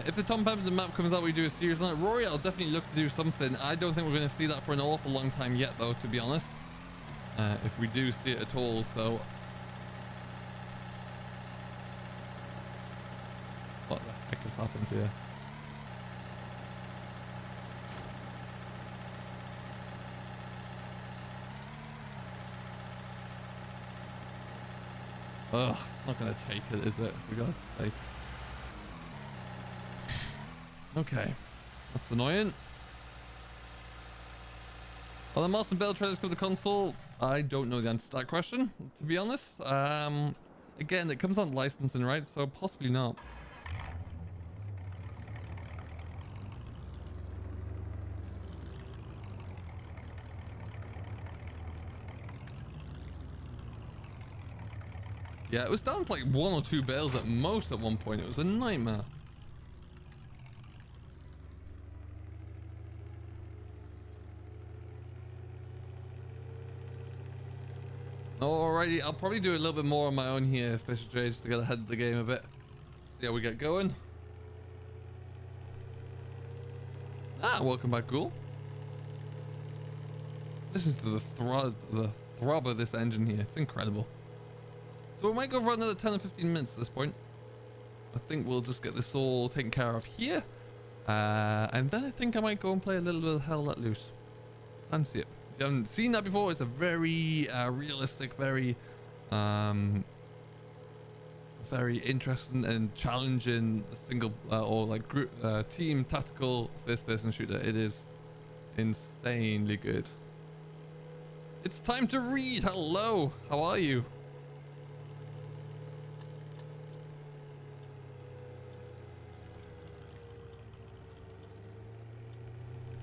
If the Tom Pemberton map comes out, we do a series on it. Rory, I'll definitely look to do something. I don't think we're going to see that for an awful long time yet, though, to be honest. If we do see it at all, so... What the heck has happened here? Ugh, it's not going to take it, is it? For God's sake. Okay, that's annoying. Are the Mars and Bell trailers come to console? I don't know the answer to that question, to be honest. Again, it comes on licensing, right? So possibly not. Yeah, it was down to like 1 or 2 bales at most at one point. It was a nightmare. Alrighty, I'll probably do a little bit more on my own here, Fisher J, just to get ahead of the game a bit. See how we get going. Ah, welcome back, Ghoul. Listen to the throb of this engine here. It's incredible. So we might go for another 10 or 15 minutes at this point. I think we'll just get this all taken care of here. And then I think I might go and play a little bit of Hell Let Loose. Fancy it. If you haven't seen that before, it's a very realistic, very interesting and challenging single or like group team tactical first-person shooter. It is insanely good. It's time to read. Hello, how are you?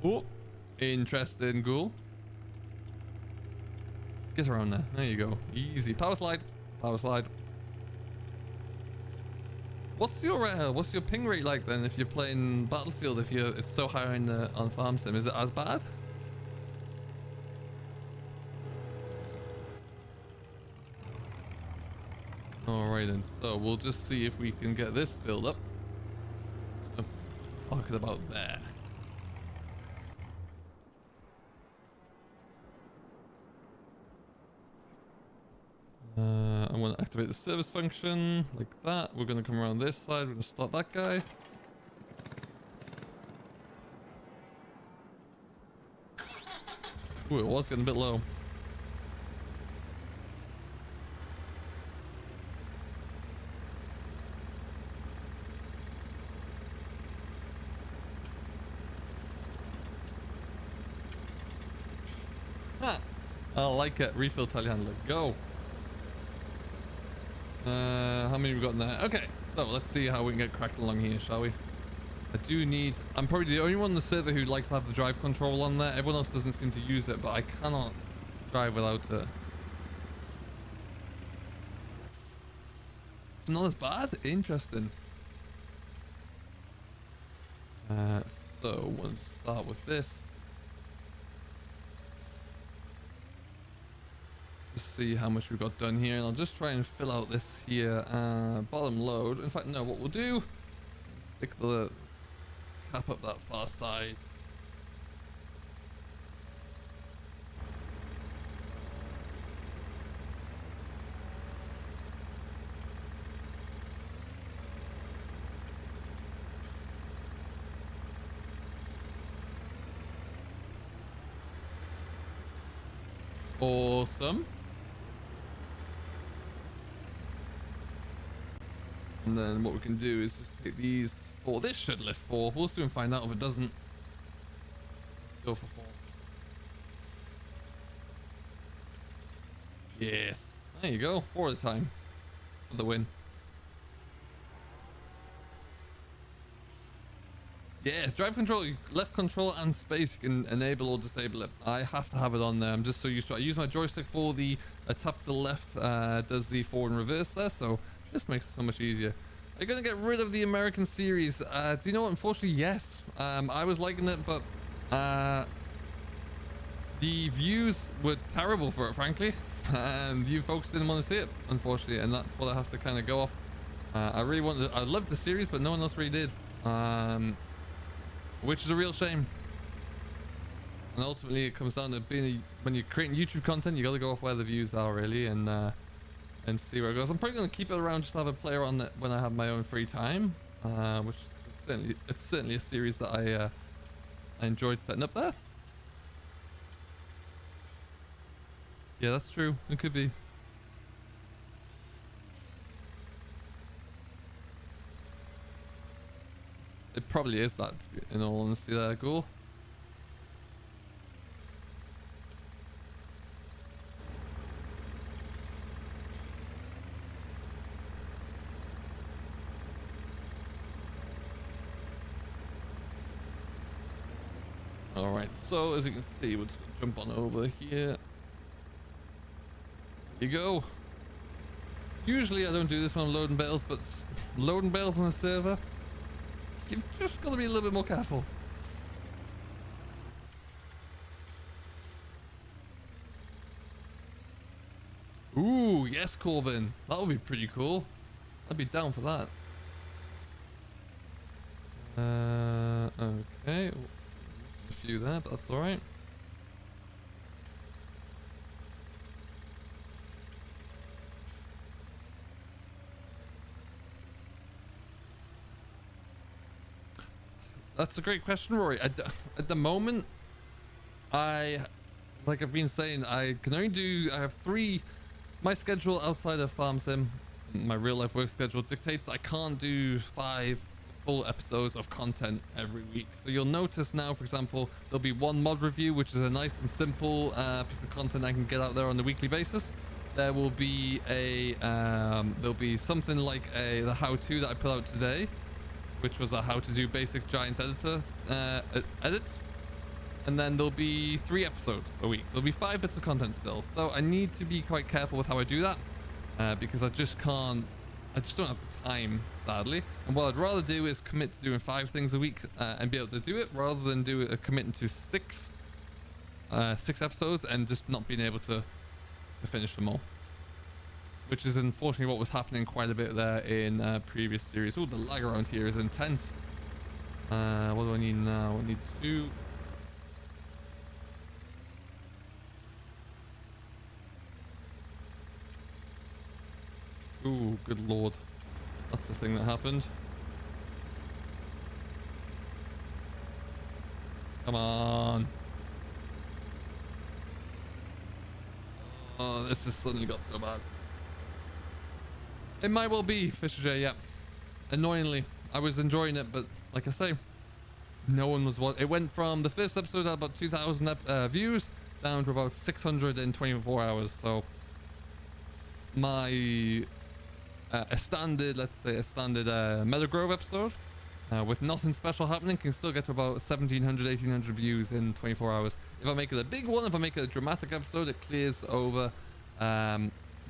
Oh, interesting, Ghoul. Get around there. There you go. Easy. Power slide. Power slide. What's your ping rate like then if you're playing Battlefield? If it's so high on Farm Sim, is it as bad? Alright then. So we'll just see if we can get this filled up. Park it about there. I'm going to activate the service function like that. We're going to come around this side. We're going to start that guy. Ooh, it was getting a bit low. Ha! I like it. Refill telehandler. Go. How many we got in there? Okay, so let's see how we can get cracked along here, shall we? I do need... I'm probably the only one on the server who likes to have the drive control on there. Everyone else doesn't seem to use it, but I cannot drive without it. It's not as bad? Interesting. So we'll start with this. To see how much we've got done here, and I'll just try and fill out this here bottom load. In fact, no, what we'll do, stick the cap up that far side. Awesome. And then what we can do is just take these 4. This should lift 4. We'll soon find out if it doesn't. Go for 4. Yes. There you go. 4 at a time. For the win. Yeah, drive control, left control and space, you can enable or disable it. I have to have it on there. I'm just so used to it. I use my joystick for the tap to the left, does the forward and reverse there, so this makes it so much easier. Are you gonna get rid of the American series? Do you know what? Unfortunately, yes. I was liking it, but the views were terrible for it, frankly, and you folks didn't want to see it, unfortunately, and that's what I have to kind of go off. I really wanted, I loved the series, but no one else really did, which is a real shame. And ultimately, it comes down to being when you're creating YouTube content, you got to go off where the views are, really, and see where it goes. I'm probably going to keep it around, just have a player on it when I have my own free time, which is certainly a series that I enjoyed setting up there. Yeah, that's true. It could be. It probably is that, in all honesty, there, Ghoul. Alright, so as you can see, we'll just jump on over here. You go. Usually I don't do this when I'm loading bales, but loading bales on a server, you've just got to be a little bit more careful. Ooh, yes, Corbin. That would be pretty cool. I'd be down for that. Okay. A few there, but that's alright. That's a great question, Rory. At the moment, like I've been saying, I can only do, I have 3, my schedule outside of Farm Sim, my real life work schedule dictates that I can't do 5 full episodes of content every week. So you'll notice now, for example, there'll be 1 mod review, which is a nice and simple piece of content I can get out there on a weekly basis. There will be a, there'll be something like the how-to that I put out today, which was a how to do basic Giants editor edits, and then there'll be 3 episodes a week, so there'll be 5 bits of content still. So I need to be quite careful with how I do that, because I just don't have the time, sadly. And what I'd rather do is commit to doing 5 things a week and be able to do it, rather than committing to 6 episodes and just not being able to finish them all. Which is unfortunately what was happening quite a bit there in previous series. Oh, the lag around here is intense. What do I need now? I need 2. Ooh, good lord. That's the thing that happened. Come on. Oh, this has suddenly got so bad. It might well be, Fisher J, yeah. Annoyingly, I was enjoying it, but like I say, no one was it went from the first episode at about 2,000 views down to about 600 in 24 hours. So my a standard Meadowgrove episode with nothing special happening can still get to about 1,700, 1,800 views in 24 hours. If I make it a big one, if I make it a dramatic episode, it clears over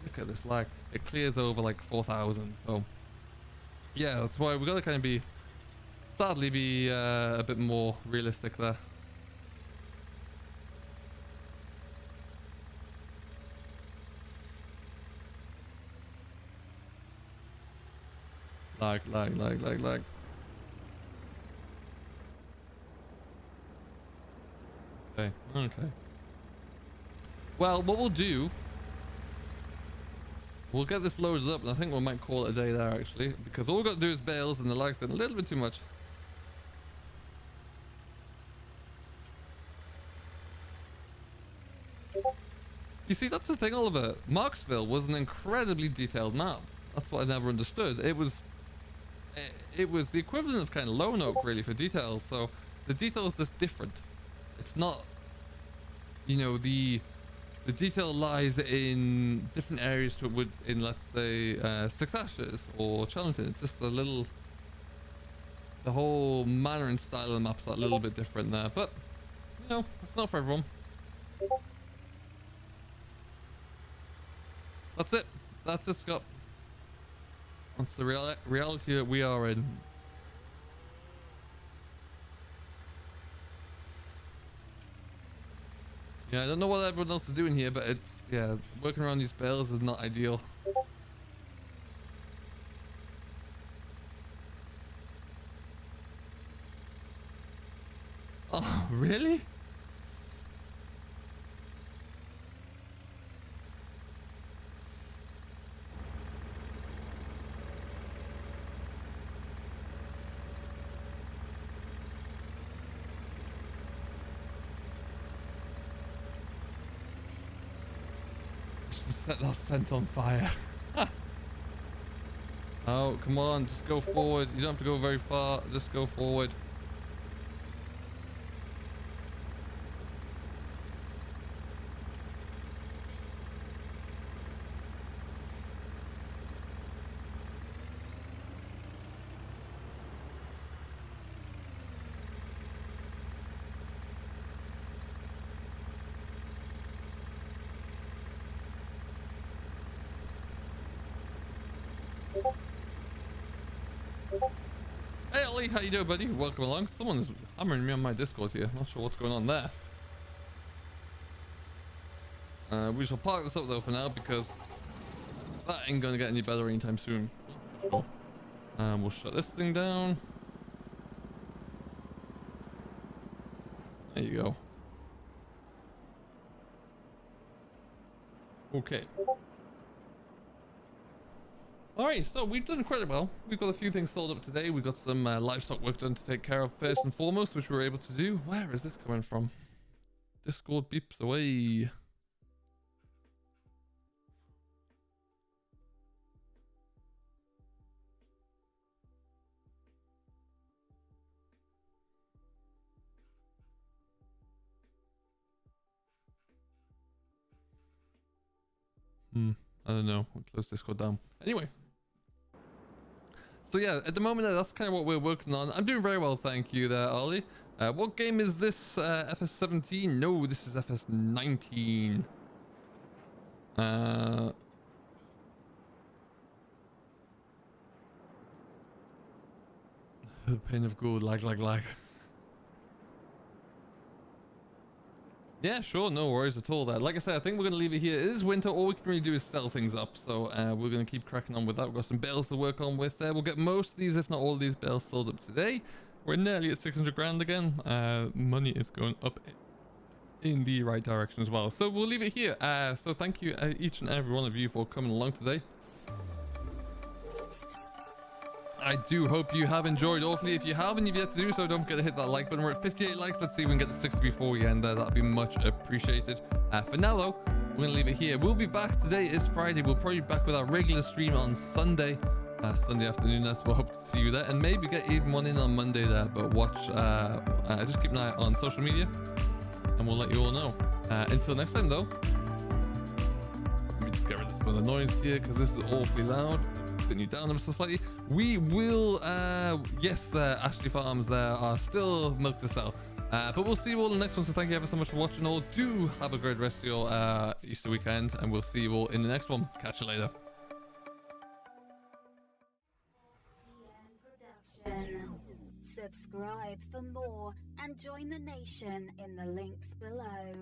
look at this lag. It clears over like 4,000. So yeah, that's why we gotta kind of sadly be a bit more realistic there. Lag. Okay. Well, what we'll do, we'll get this loaded up, and I think we might call it a day there, actually, because all we've got to do is bales, and the lag's getting a little bit too much. You see, that's the thing, Oliver. Marksville was an incredibly detailed map. That's what I never understood. It was the equivalent of kind of Lone Oak, really, for details. So the detail is just different. It's not, you know, the detail lies in different areas in, let's say, Six Ashes or Chellington. It's just the whole manner and style of the map's a little bit different there. But, you know, it's not for everyone. That's it, Scott. That's the reality that we are in. Yeah, I don't know what everyone else is doing here, but it's, yeah, working around these bales is not ideal. Oh, really? Set that fence on fire. Oh, come on, just go forward. You don't have to go very far, just go forward. Hey Ollie, how you doing, buddy? Welcome along. Someone's hammering me on my Discord here. Not sure what's going on there. We shall park this up though for now because that ain't gonna get any better anytime soon. That's for sure. We'll shut this thing down. There you go. Okay. Alright, so we've done quite well. We've got a few things sold up today. We've got some livestock work done to take care of first and foremost, which we were able to do. Where is this coming from? Discord beeps away. I don't know. We'll close Discord down. Anyway. So yeah, at the moment that's kind of what we're working on. I'm doing very well, thank you there, Ollie. What game is this? FS17? No, this is FS19. The pain of gold, lag. Yeah, sure, no worries at all there. Like I said, I think we're going to leave it here. It is winter, all we can really do is sell things up. So we're going to keep cracking on with that. We've got some bales to work on with there. We'll get most of these, if not all of these bales sold up today. We're nearly at 600 grand again. Money is going up in the right direction as well. So we'll leave it here. So thank you each and every one of you for coming along today. I do hope you have enjoyed awfully. If you haven't, you've yet to do so, don't forget to hit that like button. We're at 58 likes. Let's see if we can get to 60 before we end there. That'd be much appreciated. For now though, we're gonna leave it here. We'll be back. Today is Friday. We'll probably be back with our regular stream on Sunday. Sunday afternoon. We'll hope to see you there, and maybe get even one in on Monday there. But watch, just keep an eye on social media, and we'll let you all know. Until next time though, let me just get rid of some of the noise here because this is awfully loud. You down ever so slightly. We will yes, Ashley Farms there are still milk to sell, but we'll see you all in the next one. So thank you ever so much for watching all. Do have a great rest of your Easter weekend, and we'll see you all in the next one. Catch you later. Subscribe for more and join the nation in the links below.